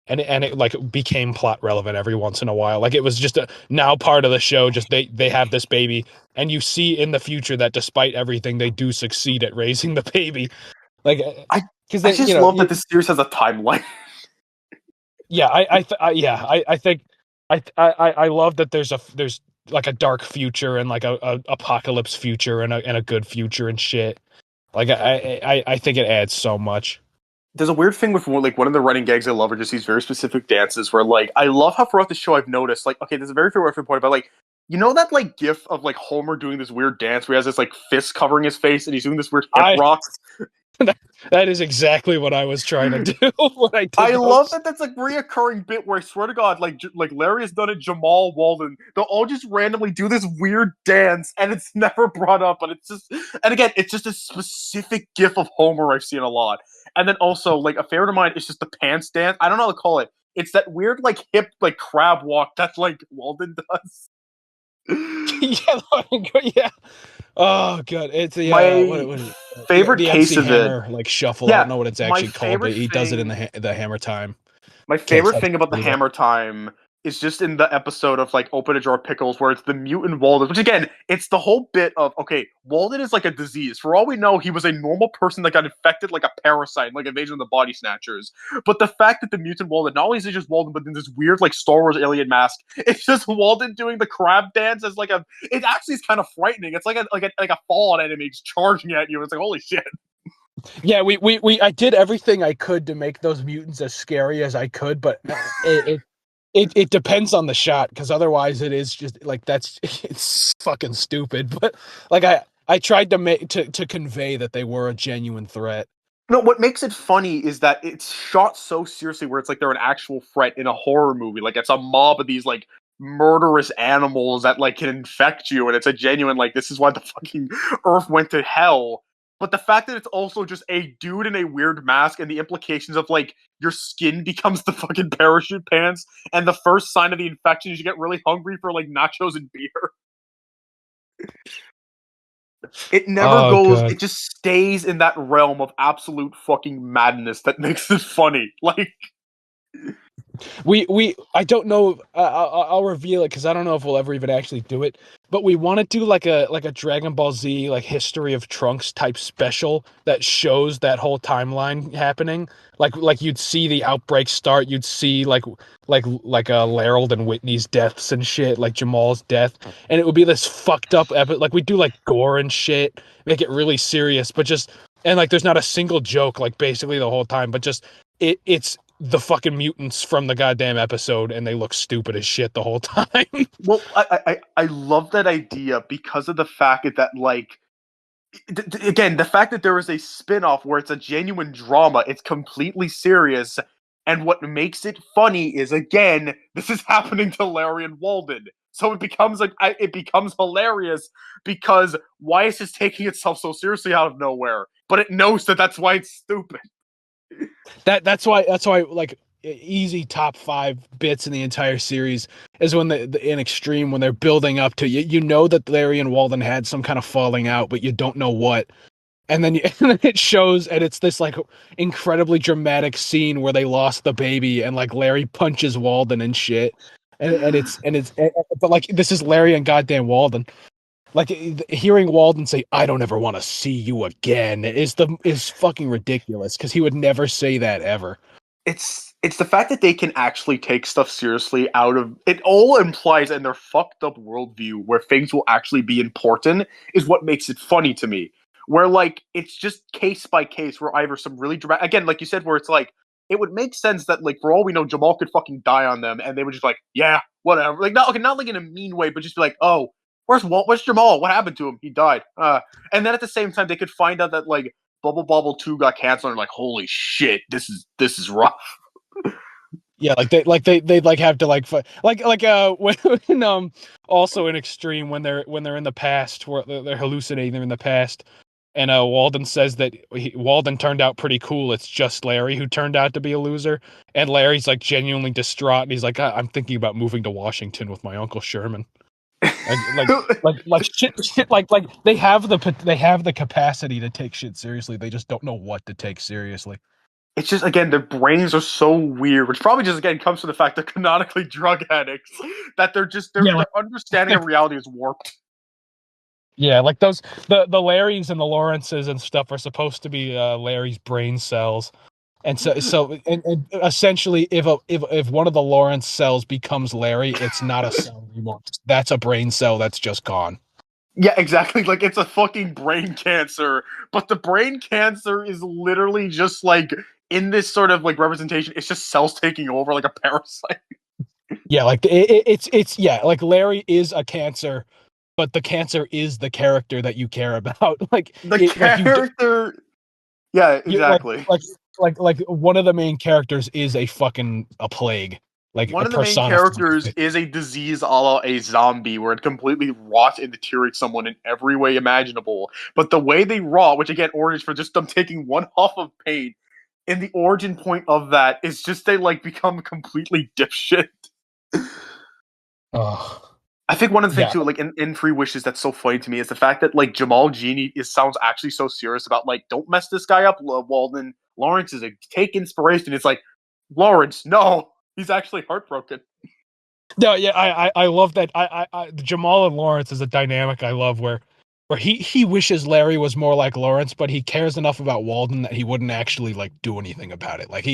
Speaker 2: and it like became plot relevant every once in a while. Like, it was just now part of the show. Just they have this baby, and you see in the future that despite everything, they do succeed at raising the baby. Like,
Speaker 1: I
Speaker 2: because
Speaker 1: I just love that this series has a timeline.
Speaker 2: yeah, I think I love that there's like a dark future and like a apocalypse future and a good future and shit. Like, I think it adds so much.
Speaker 1: There's a weird thing with, like, one of the running gags I love are just these very specific dances where, like, I love how throughout the show I've noticed, like, okay, there's a very fair reference point, but, like, that, like, gif of, like, Homer doing this weird dance where he has this, like, fist covering his face and he's doing this weird hip rock?
Speaker 2: That is exactly what I was trying to do when I did
Speaker 1: I
Speaker 2: those.
Speaker 1: love that that's a reoccurring bit where I swear to God, like, Larry has done it, Jamal, Walden, they'll all just randomly do this weird dance and it's never brought up, but it's just, and again, it's just a specific gif of Homer I've seen a lot. And then also, like, a favorite of mine is just the pants dance. I don't know how to call it. It's that weird, like, hip, like, crab walk that, like, Walden does.
Speaker 2: Yeah. Oh god, it's the
Speaker 1: My
Speaker 2: what is it?
Speaker 1: favorite
Speaker 2: The
Speaker 1: case
Speaker 2: MC
Speaker 1: of it,
Speaker 2: Hammer, like, shuffle. I
Speaker 1: yeah,
Speaker 2: don't know what it's
Speaker 1: my
Speaker 2: actually called, but
Speaker 1: favorite
Speaker 2: he does it in
Speaker 1: thing
Speaker 2: the Hammer Time.
Speaker 1: My
Speaker 2: Can't
Speaker 1: favorite
Speaker 2: I
Speaker 1: thing about the
Speaker 2: believe it.
Speaker 1: Hammer Time is just in the episode of, like, Open a Jar of Pickles where it's the mutant Walden, which again, it's the whole bit of, okay, Walden is like a disease. For all we know, he was a normal person that got infected like a parasite, like Invasion of the Body Snatchers. But the fact that the mutant Walden, not only is it just Walden, but then this weird, like, Star Wars alien mask, it's just Walden doing the crab dance as, like, it actually is kind of frightening. It's like a Fallout enemy just charging at you. It's like, holy shit.
Speaker 2: Yeah, I did everything I could to make those mutants as scary as I could, but it depends on the shot, because otherwise it is just like it's fucking stupid. But, like, I tried to make to convey that they were a genuine threat.
Speaker 1: No, what makes it funny is that it's shot so seriously where it's like they're an actual threat in a horror movie. Like, it's a mob of these, like, murderous animals that, like, can infect you, and it's a genuine, like, this is why the fucking Earth went to hell. But the fact that it's also just a dude in a weird mask and the implications of, like, your skin becomes the fucking parachute pants, and the first sign of the infection is you get really hungry for, like, nachos and beer. It never
Speaker 2: Oh
Speaker 1: goes,
Speaker 2: god.
Speaker 1: it just stays in that realm of absolute fucking madness that makes it funny. Like,
Speaker 2: I don't know. I'll reveal it because I don't know if we'll ever even actually do it. But we want to do like a Dragon Ball Z, like, history of Trunks type special that shows that whole timeline happening. Like you'd see the outbreak start. You'd see like Larold and Whitney's deaths and shit, like Jamal's death, and it would be this fucked up epic. Like, we do like gore and shit, make it really serious, but just, and like there's not a single joke, like, basically the whole time, but just it's the fucking mutants from the goddamn episode, and they look stupid as shit the whole time.
Speaker 1: well, I love that idea because of the fact that, like, again, the fact that there is a spin-off where it's a genuine drama, it's completely serious, and what makes it funny is, again, this is happening to Larry and Walden. So it becomes like, it becomes hilarious because why is this taking itself so seriously out of nowhere? But it knows that that's why it's stupid.
Speaker 2: That's why like, easy top 5 bits in the entire series is when in Extreme, when they're building up to, you know that Larry and Walden had some kind of falling out, but you don't know what. And then, and then it shows, and it's this, like, incredibly dramatic scene where they lost the baby, and, like, Larry punches Walden and shit. But, like, this is Larry and goddamn Walden. Like, hearing Walden say, "I don't ever want to see you again," is fucking ridiculous, because he would never say that ever.
Speaker 1: It's the fact that they can actually take stuff seriously out of it. All implies in their fucked up worldview where things will actually be important is what makes it funny to me. Where, like, it's just case by case where either some really dramatic, again, like you said, where it's like it would make sense that like for all we know, Jamal could fucking die on them, and they would just like, yeah, whatever. Like not like in a mean way, but just be like, oh, where's Jamal? What happened to him? He died. And then at the same time, they could find out that like Bubble Bobble 2 got canceled, and like, holy shit, this is rough.
Speaker 2: Yeah, they'd like have to like when also in Extreme when they're in the past where they're hallucinating, they're in the past, and Walden says that Walden turned out pretty cool. It's just Larry who turned out to be a loser, and Larry's like genuinely distraught, and he's like, I'm thinking about moving to Washington with my Uncle Sherman. Shit like they have the capacity to take shit seriously. They just don't know what to take seriously.
Speaker 1: It's just again their brains are so weird, which probably just again comes to the fact they're canonically drug addicts. That their understanding of reality is warped.
Speaker 2: Yeah, like those the Larrys and the Lawrences and stuff are supposed to be Larry's brain cells, and and essentially, if one of the Lawrence cells becomes Larry, it's not a cell anymore. That's a brain cell that's just gone.
Speaker 1: Yeah, exactly. Like it's a fucking brain cancer, but the brain cancer is literally just like in this sort of like representation. It's just cells taking over like a parasite.
Speaker 2: Yeah, like it's yeah, like Larry is a cancer, but the cancer is the character that you care about. Like
Speaker 1: The character, yeah, exactly.
Speaker 2: like one of the main characters is a plague, like
Speaker 1: One
Speaker 2: a
Speaker 1: of the main characters is a disease a la a zombie, where it completely rots and deteriorates someone in every way imaginable. But the way they rot, which again, origins for just them taking one huff of pain, and the origin point of that is just they like become completely dipshit.
Speaker 2: Oh.
Speaker 1: I think one of the things too, like in Three Wishes, that's so funny to me is the fact that like Jamal Genie sounds actually so serious about like, don't mess this guy up, Walden. Lawrence is take inspiration. It's like, Lawrence, no, he's actually heartbroken.
Speaker 2: No, yeah, I love that. Jamal and Lawrence is a dynamic I love where he wishes Larry was more like Lawrence, but he cares enough about Walden that he wouldn't actually like do anything about it. Like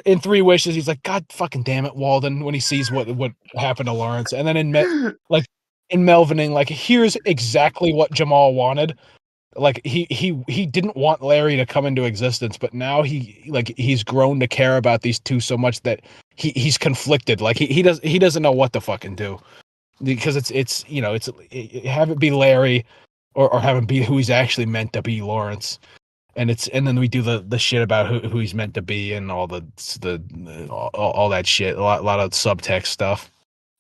Speaker 2: in Three Wishes, he's like, God fucking damn it, Walden, when he sees what happened to Lawrence, and then in Melvining, like here's exactly what Jamal wanted. Like he didn't want Larry to come into existence, but now he's grown to care about these two so much that he's conflicted. Like he doesn't know what to fucking do, because it's have it be Larry or have it be who he's actually meant to be, Lawrence. And then we do the shit about who he's meant to be and all all that shit, a lot of subtext stuff.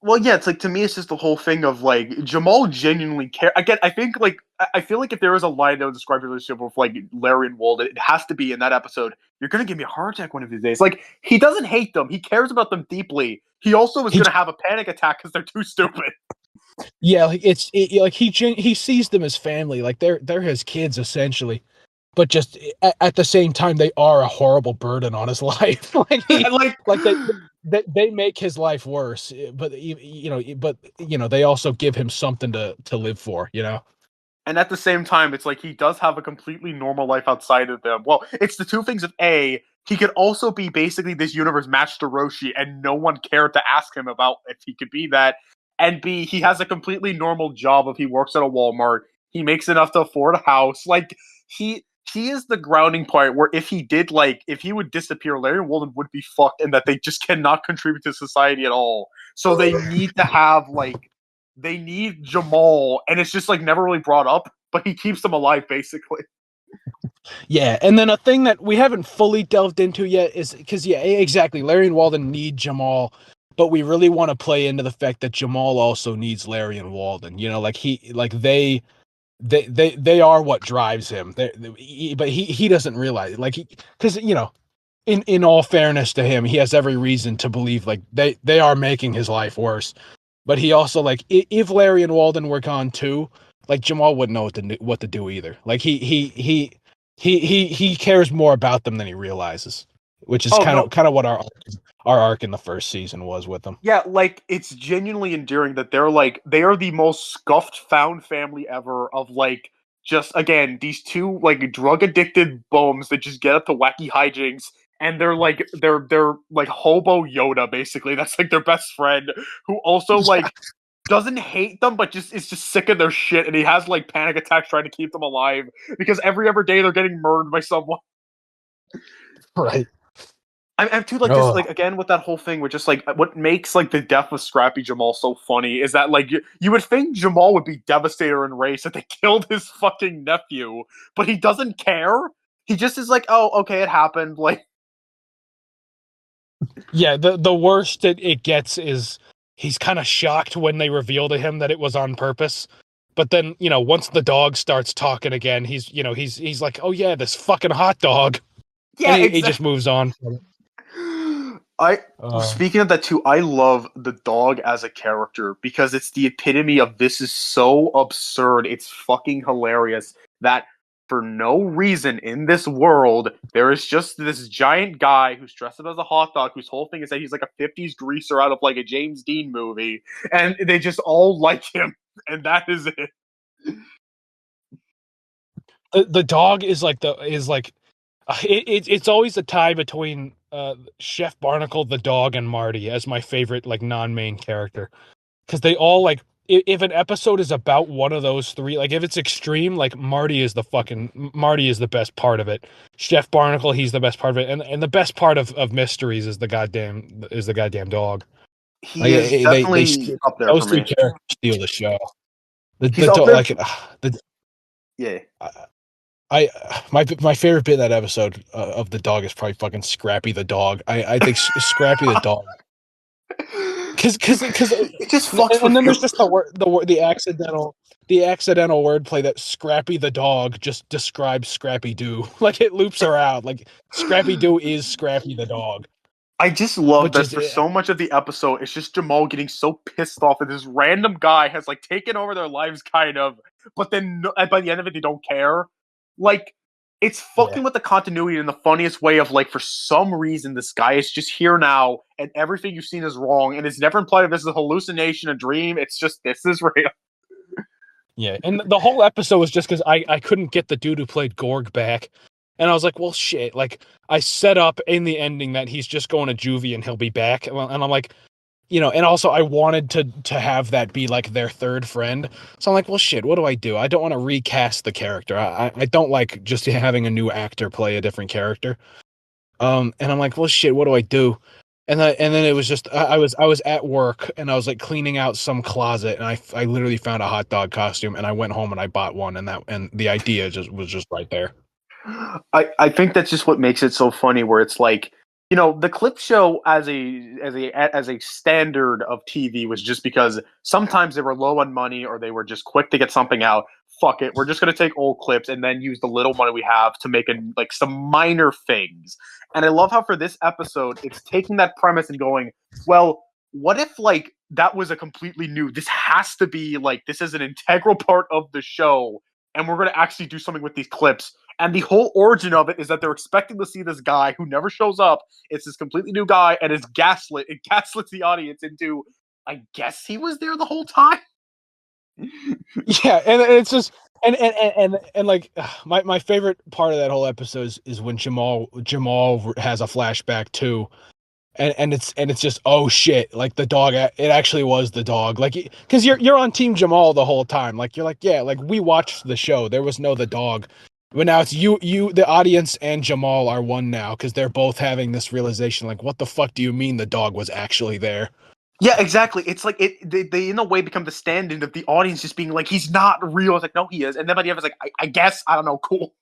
Speaker 1: Well, yeah, it's like to me, it's just the whole thing of like Jamal genuinely care. Again, I think like I feel like if there was a line that would describe your relationship with like Larry and Walden, it has to be in that episode. You're gonna give me a heart attack one of these days. Like he doesn't hate them; he cares about them deeply. He also is gonna have a panic attack because they're too stupid.
Speaker 2: Yeah, like like he sees them as family, like they're his kids essentially. But just at the same time, they are a horrible burden on his life. They make his life worse. But they also give him something to live for.
Speaker 1: And at the same time, it's like he does have a completely normal life outside of them. Well, it's the two things of A, he could also be basically this universe matched to Roshi, and no one cared to ask him about if he could be that. And B, he has a completely normal job if he works at a Walmart. He makes enough to afford a house. Like he is the grounding point where if he would disappear, Larry and Walden would be fucked, and that they just cannot contribute to society at all. So they need to have they need Jamal, and it's just like never really brought up, but he keeps them alive basically.
Speaker 2: Yeah, and then a thing that we haven't fully delved into yet is because exactly, Larry and Walden need Jamal, but we really want to play into the fact that Jamal also needs Larry and Walden. They are what drives him. But he doesn't realize it. Like because in all fairness to him, he has every reason to believe like they are making his life worse. But he also like if Larry and Walden were gone too, like Jamal wouldn't know what to do either. Like he cares more about them than he realizes, which is kind of what our arc in the first season was with them.
Speaker 1: Yeah, like it's genuinely endearing that they are the most scuffed found family ever of like just again these two like drug addicted bums that just get up to wacky hijinks, and they're like hobo Yoda basically. That's like their best friend who also like doesn't hate them but just is just sick of their shit, and he has like panic attacks trying to keep them alive because every other day they're getting murdered by someone.
Speaker 2: Right.
Speaker 1: I'm too like this like again with that whole thing with just like what makes like the death of Scrappy Jamal so funny is that like you would think Jamal would be devastated and enraged that they killed his fucking nephew, but he doesn't care. He just is like, oh, okay, it happened. Like,
Speaker 2: yeah, the worst it gets is he's kind of shocked when they reveal to him that it was on purpose. But then, once the dog starts talking again, he's like, oh yeah, this fucking hot dog. And
Speaker 1: yeah,
Speaker 2: he
Speaker 1: exactly.
Speaker 2: just moves on from it.
Speaker 1: Speaking of that too, I love the dog as a character because it's the epitome of this is so absurd. It's fucking hilarious that for no reason in this world, there is just this giant guy who's dressed up as a hot dog whose whole thing is that he's like a 50s greaser out of like a James Dean movie, and they just all like him, and that is it.
Speaker 2: The dog is it's always a tie between Chef Barnacle the dog and Marty as my favorite like non-main character, because they all like if an episode is about one of those three, like if it's extreme, like Marty is the best part of it. Chef Barnacle, he's the best part of it, and the best part of Mysteries is the goddamn dog.
Speaker 1: He
Speaker 2: Like
Speaker 1: is definitely up there
Speaker 2: those
Speaker 1: for
Speaker 2: three
Speaker 1: me.
Speaker 2: characters steal the show.
Speaker 1: He's
Speaker 2: The
Speaker 1: up
Speaker 2: dog
Speaker 1: there.
Speaker 2: like the
Speaker 1: Yeah.
Speaker 2: My favorite bit of that episode of the dog is probably fucking Scrappy the dog. I think Scrappy the dog, because
Speaker 1: it just fucks
Speaker 2: and
Speaker 1: with
Speaker 2: then
Speaker 1: you.
Speaker 2: there's just the accidental wordplay that Scrappy the dog just describes Scrappy Doo. Like it loops around. Like Scrappy Doo is Scrappy the dog,
Speaker 1: I just love
Speaker 2: which
Speaker 1: that
Speaker 2: is
Speaker 1: for so much of the episode, it's just Jamal getting so pissed off that this random guy has like taken over their lives, kind of, but then by the end of it, they don't care. Like, it's fucking with the continuity in the funniest way of like, for some reason, this guy is just here now, and everything you've seen is wrong, and it's never implied if this is a hallucination, a dream. It's just this is real.
Speaker 2: Yeah, and the whole episode was just because I couldn't get the dude who played Gorg back. And I was like, well, shit. Like, I set up in the ending that he's just going to juvie and he'll be back. And I'm like, and also I wanted to have that be like their third friend. So I'm like, well, shit, what do I do? I don't want to recast the character. I don't like just having a new actor play a different character. And I'm like, well, shit, what do I do? And then it was just I was at work and I was like cleaning out some closet and I literally found a hot dog costume and I went home and I bought one and the idea was just right there.
Speaker 1: I think that's just what makes it so funny, where it's like, the clip show as a standard of TV was just because sometimes they were low on money or they were just quick to get something out. Fuck it, we're just gonna take old clips and then use the little money we have to make like some minor things. And I love how for this episode, it's taking that premise and going, well, what if like that was a completely new? This has to be like this is an integral part of the show, and we're gonna actually do something with these clips. And the whole origin of it is that they're expecting to see this guy who never shows up. It's this completely new guy, and it's gaslit. It gaslits the audience into, I guess he was there the whole time.
Speaker 2: Yeah, and it's just and like my favorite part of that whole episode is when Jamal has a flashback too. And it's just, oh shit, like the dog, it actually was the dog, like because you're on Team Jamal the whole time, like you're like, yeah, like we watched the show, there was no the dog, but now it's you the audience and Jamal are one now because they're both having this realization, like what the fuck do you mean the dog was actually there?
Speaker 1: Yeah, exactly. It's like they in a way become the stand-in of the audience just being like, he's not real. It's like, no, he is. And then by the end, it's like, I guess, I don't know, cool.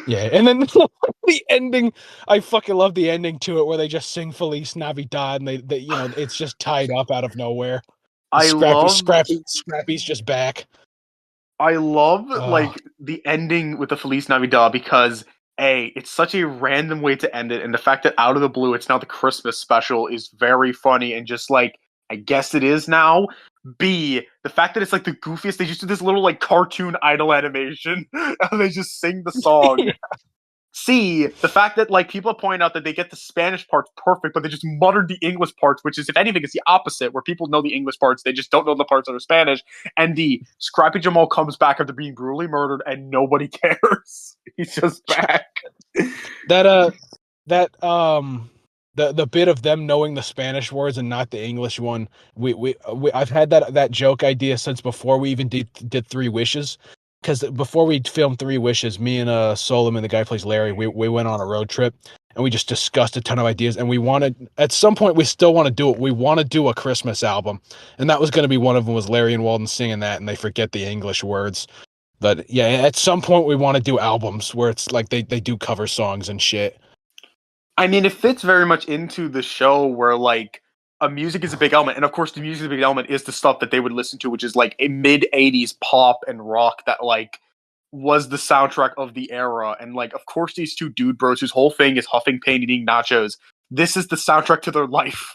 Speaker 2: Yeah, and then the ending, I fucking love the ending to it where they just sing Feliz Navidad and they it's just tied up out of nowhere. Scrappy's just back.
Speaker 1: I love like the ending with the Feliz Navidad because it's such a random way to end it, and the fact that out of the blue it's now the Christmas special is very funny and just like I guess it is now. B, the fact that it's like the goofiest, they just do this little like cartoon idol animation and they just sing the song. C, the fact that like people point out that they get the Spanish parts perfect, but they just muttered the English parts, which is, if anything, it's the opposite, where people know the English parts, they just don't know the parts that are Spanish. And D, Scrappy Jamal comes back after being brutally murdered, and nobody cares. He's just back.
Speaker 2: The bit of them knowing the Spanish words and not the English one, we I've had that joke idea since before we even did Three Wishes. Because before we filmed Three Wishes, me and Solomon, the guy who plays Larry, we went on a road trip and we just discussed a ton of ideas. And we wanted, at some point, we still want to do it. We want to do a Christmas album, and that was going to be one of them. Was Larry and Walton singing that, and they forget the English words. But yeah, at some point, we want to do albums where it's like they do cover songs and shit.
Speaker 1: I mean, it fits very much into the show where like a music is a big element, and of course, the music is a big element is the stuff that they would listen to, which is like a mid '80s pop and rock that like was the soundtrack of the era. And like, of course, these two dude bros whose whole thing is huffing pain, eating nachos. This is the soundtrack to their life.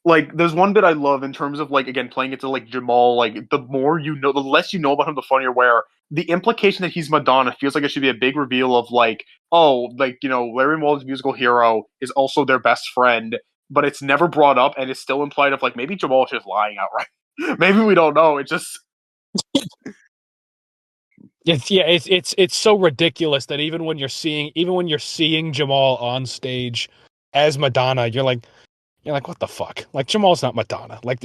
Speaker 1: Like, there's one bit I love in terms of like, again, playing it to like Jamal. Like, the more you know, the less you know about him, the funnier. Where the implication that he's Madonna feels like it should be a big reveal of like, oh, like, you know, Larry Mullen's musical hero is also their best friend, but it's never brought up, and it's still implied of like maybe Jamal's just lying outright. Maybe we don't know. It just
Speaker 2: It's so ridiculous that even when you're seeing Jamal on stage as Madonna, you're like, what the fuck? Like, Jamal's not Madonna. Like,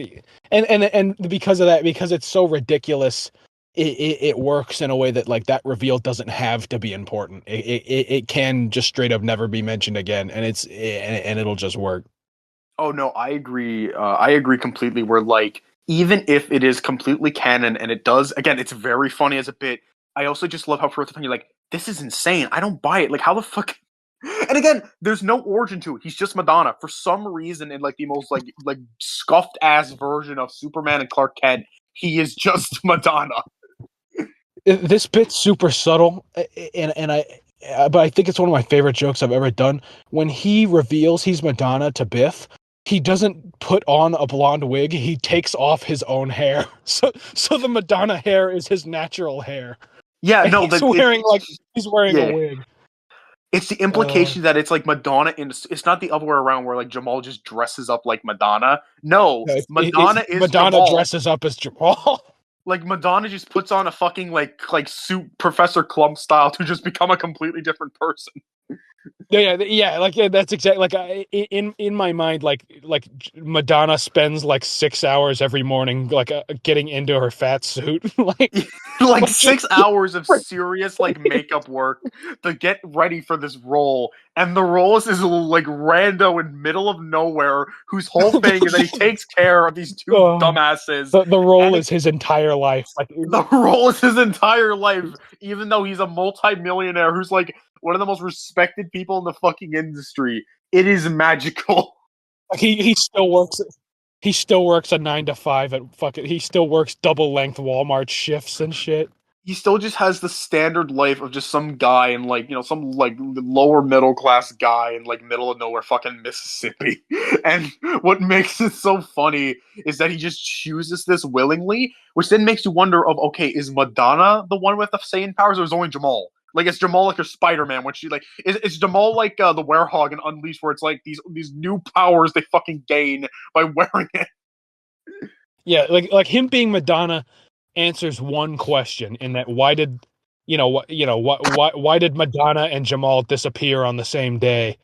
Speaker 2: and because of that, because it's so ridiculous, it works in a way that like that reveal doesn't have to be important. It can just straight up never be mentioned again, and it'll just work.
Speaker 1: Oh no, I agree. I agree completely. Where like, even if it is completely canon and it does, again, it's very funny as a bit. I also just love how for the time you're like, this is insane. I don't buy it. Like, how the fuck? And again, there's no origin to it. He's just Madonna for some reason. In like the most like scuffed ass version of Superman and Clark Kent, he is just Madonna.
Speaker 2: This bit's super subtle, but I think it's one of my favorite jokes I've ever done. When he reveals he's Madonna to Biff, he doesn't put on a blonde wig. He takes off his own hair, so the Madonna hair is his natural hair.
Speaker 1: Yeah,
Speaker 2: And
Speaker 1: no,
Speaker 2: he's wearing a wig.
Speaker 1: It's the implication that it's like Madonna it's not the other way around where like Jamal just dresses up like Madonna. No, Madonna Jamal.
Speaker 2: Dresses up as Jamal.
Speaker 1: Like, Madonna just puts on a fucking like suit, Professor Klump style, to just become a completely different person.
Speaker 2: That's exactly like in my mind, like Madonna spends like 6 hours every morning, like getting into her fat suit,
Speaker 1: like 6 hours of serious like makeup work to get ready for this role, and the role is this little like rando in middle of nowhere whose whole thing is that he takes care of these two dumbasses.
Speaker 2: The role is his entire life. Like,
Speaker 1: the role is his entire life, even though he's a multi-millionaire who's like one of the most respected people in the fucking industry. It is magical.
Speaker 2: He still works. He still works a 9 to 5 at fucking. He still works double length Walmart shifts and shit.
Speaker 1: He still just has the standard life of just some guy in like, you know, some like lower middle class guy in like middle of nowhere fucking Mississippi. And what makes it so funny is that he just chooses this willingly, which then makes you wonder of, okay, is Madonna the one with the Saiyan powers, or is it only Jamal? Like, is Jamal like a Spider-Man when she like is Jamal like the Werehog in Unleashed, where it's like these new powers they fucking gain by wearing it?
Speaker 2: Yeah, like him being Madonna answers one question in that why did Madonna and Jamal disappear on the same day?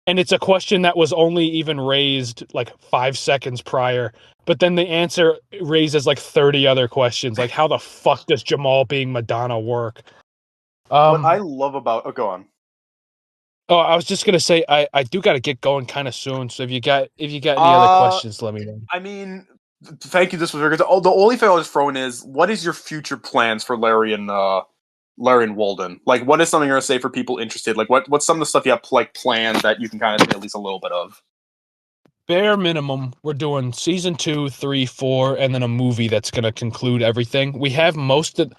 Speaker 2: And it's a question that was only even raised like 5 seconds prior, but then the answer raises like 30 other questions. Like, how the fuck does Jamal being Madonna work?
Speaker 1: What I love about go on.
Speaker 2: Oh, I was just gonna say I do gotta get going kind of soon. So if you got any other questions, let me know.
Speaker 1: I mean, thank you. This was very good. Oh, the only thing I'll just throw in is, what is your future plans for Larry and Walden? Like, what is something you're gonna say for people interested? Like, what's some of the stuff you have like planned that you can kind of say at least a little bit of?
Speaker 2: Bare minimum, we're doing season 2, 3, 4, and then a movie that's going to conclude everything. We have the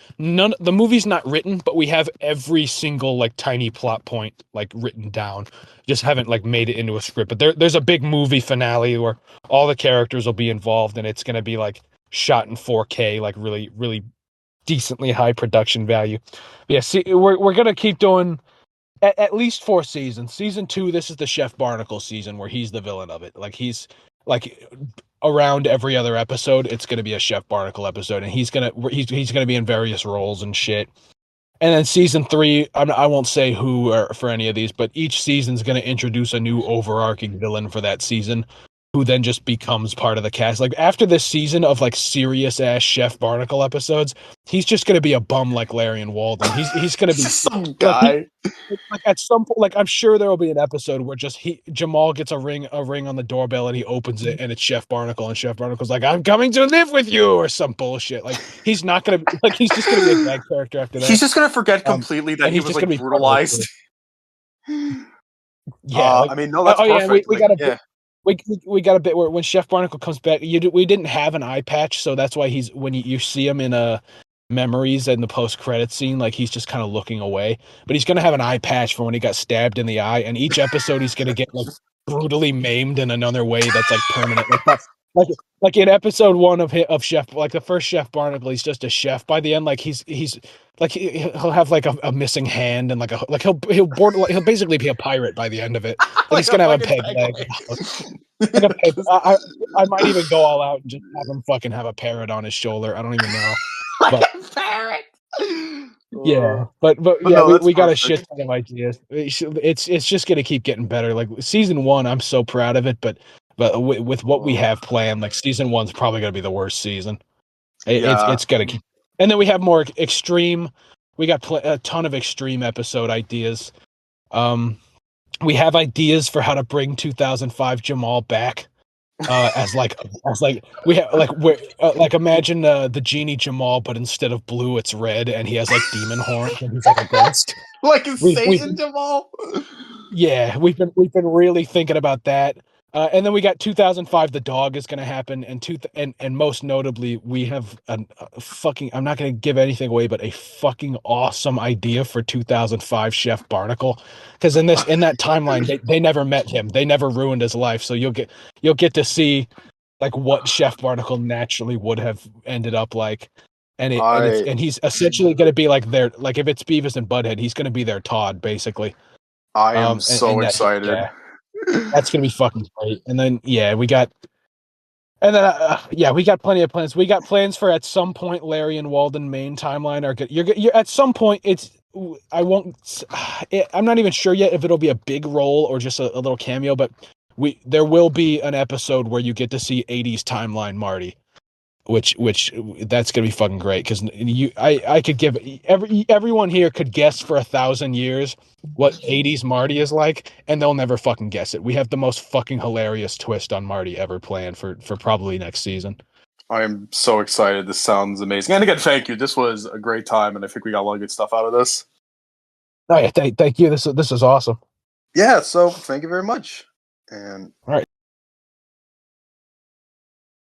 Speaker 2: movie's not written, but we have every single like tiny plot point like written down. Just haven't like made it into a script. But there's a big movie finale where all the characters will be involved, and it's going to be like shot in 4K, like really, really decently high production value. But yeah, see, we're going to keep doing at least 4 seasons. Season 2, this is the Chef Barnacle season where he's the villain of it. Like, he's like around every other episode, it's gonna be a Chef Barnacle episode, and he's gonna be in various roles and shit. And then season 3, I won't say who for any of these, but each season's gonna introduce a new overarching villain for that season. who then just becomes part of the cast. Like after this season of like serious ass Chef Barnacle episodes, he's just gonna be a bum like Larry and Walden. He's gonna be
Speaker 1: Just some
Speaker 2: like
Speaker 1: guy.
Speaker 2: like at some point, like I'm sure there will be an episode where just Jamal gets a ring on the doorbell and he opens it and it's Chef Barnacle and Chef Barnacle's like, I'm coming to live with you or some bullshit. Like he's not gonna like he's just gonna be a gag character after that.
Speaker 1: He's just gonna forget completely that
Speaker 2: and
Speaker 1: he
Speaker 2: he's
Speaker 1: was
Speaker 2: just
Speaker 1: like
Speaker 2: gonna be part of the
Speaker 1: brutalized.
Speaker 2: Yeah, like
Speaker 1: I mean, no, that's perfect.
Speaker 2: we
Speaker 1: Like,
Speaker 2: got a
Speaker 1: yeah,
Speaker 2: we got a bit where when Chef Barnacle comes back, we didn't have an eye patch, so that's why he's when you see him in memories and the post credit scene, like he's just kind of looking away. But he's gonna have an eye patch for when he got stabbed in the eye, and each episode he's gonna get like brutally maimed in another way that's like permanent. Like like in episode 1 of Chef, like the first Chef Barnacle, he's just a chef. By the end, like he's like he'll have like a missing hand and like he'll basically be a pirate by the end of it. Like
Speaker 1: like
Speaker 2: he's
Speaker 1: a
Speaker 2: gonna have a
Speaker 1: fucking
Speaker 2: peg leg.
Speaker 1: penguin.
Speaker 2: Like a peg. I might even go all out and just have him fucking have a parrot on his shoulder. I don't even know.
Speaker 1: Like
Speaker 2: But
Speaker 1: a parrot.
Speaker 2: yeah, but yeah,
Speaker 1: no, that's
Speaker 2: we got a
Speaker 1: perfect.
Speaker 2: shit ton of ideas. It's just gonna keep getting better. Like season 1, I'm so proud of it, but with what we have planned, like season 1's probably gonna be the worst season.
Speaker 1: Yeah,
Speaker 2: It's gonna keep, and then we have more extreme. We got a ton of extreme episode ideas. We have ideas for how to bring 2005 Jamal back. As like we have like we're like imagine the genie Jamal, but instead of blue, it's red, and he has like demon horns, and he's like a ghost.
Speaker 1: like a
Speaker 2: We've
Speaker 1: Satan Jamal.
Speaker 2: Yeah, we've been really thinking about that. And then we got 2005 the dog is going to happen and most notably we have a fucking, I'm not going to give anything away, but a fucking awesome idea for 2005 Chef Barnacle, cuz in that timeline they never met him. They never ruined his life. So you'll get to see like what Chef Barnacle naturally would have ended up like. And he's essentially going to be like their, like if it's Beavis and Butthead, he's going to be their Todd basically.
Speaker 1: I am so excited.
Speaker 2: Yeah, that's gonna be fucking great. And then we got we got plenty of plans. We got plans for at some point Larry and Walden main timeline are good. You're at some point. I won't. I'm not even sure yet if it'll be a big role or just a little cameo. But there will be an episode where you get to see 80s timeline Marty. Which that's gonna be fucking great because I could give everyone here could guess for 1,000 years what 80s Marty is like, and they'll never fucking guess it. We have the most fucking hilarious twist on Marty ever planned for probably next season.
Speaker 1: I am so excited. This sounds amazing. And again, thank you. This was a great time, and I think we got a lot of good stuff out of this.
Speaker 2: Oh yeah, thank you. This is awesome.
Speaker 1: Yeah, so thank you very much. And
Speaker 2: all right.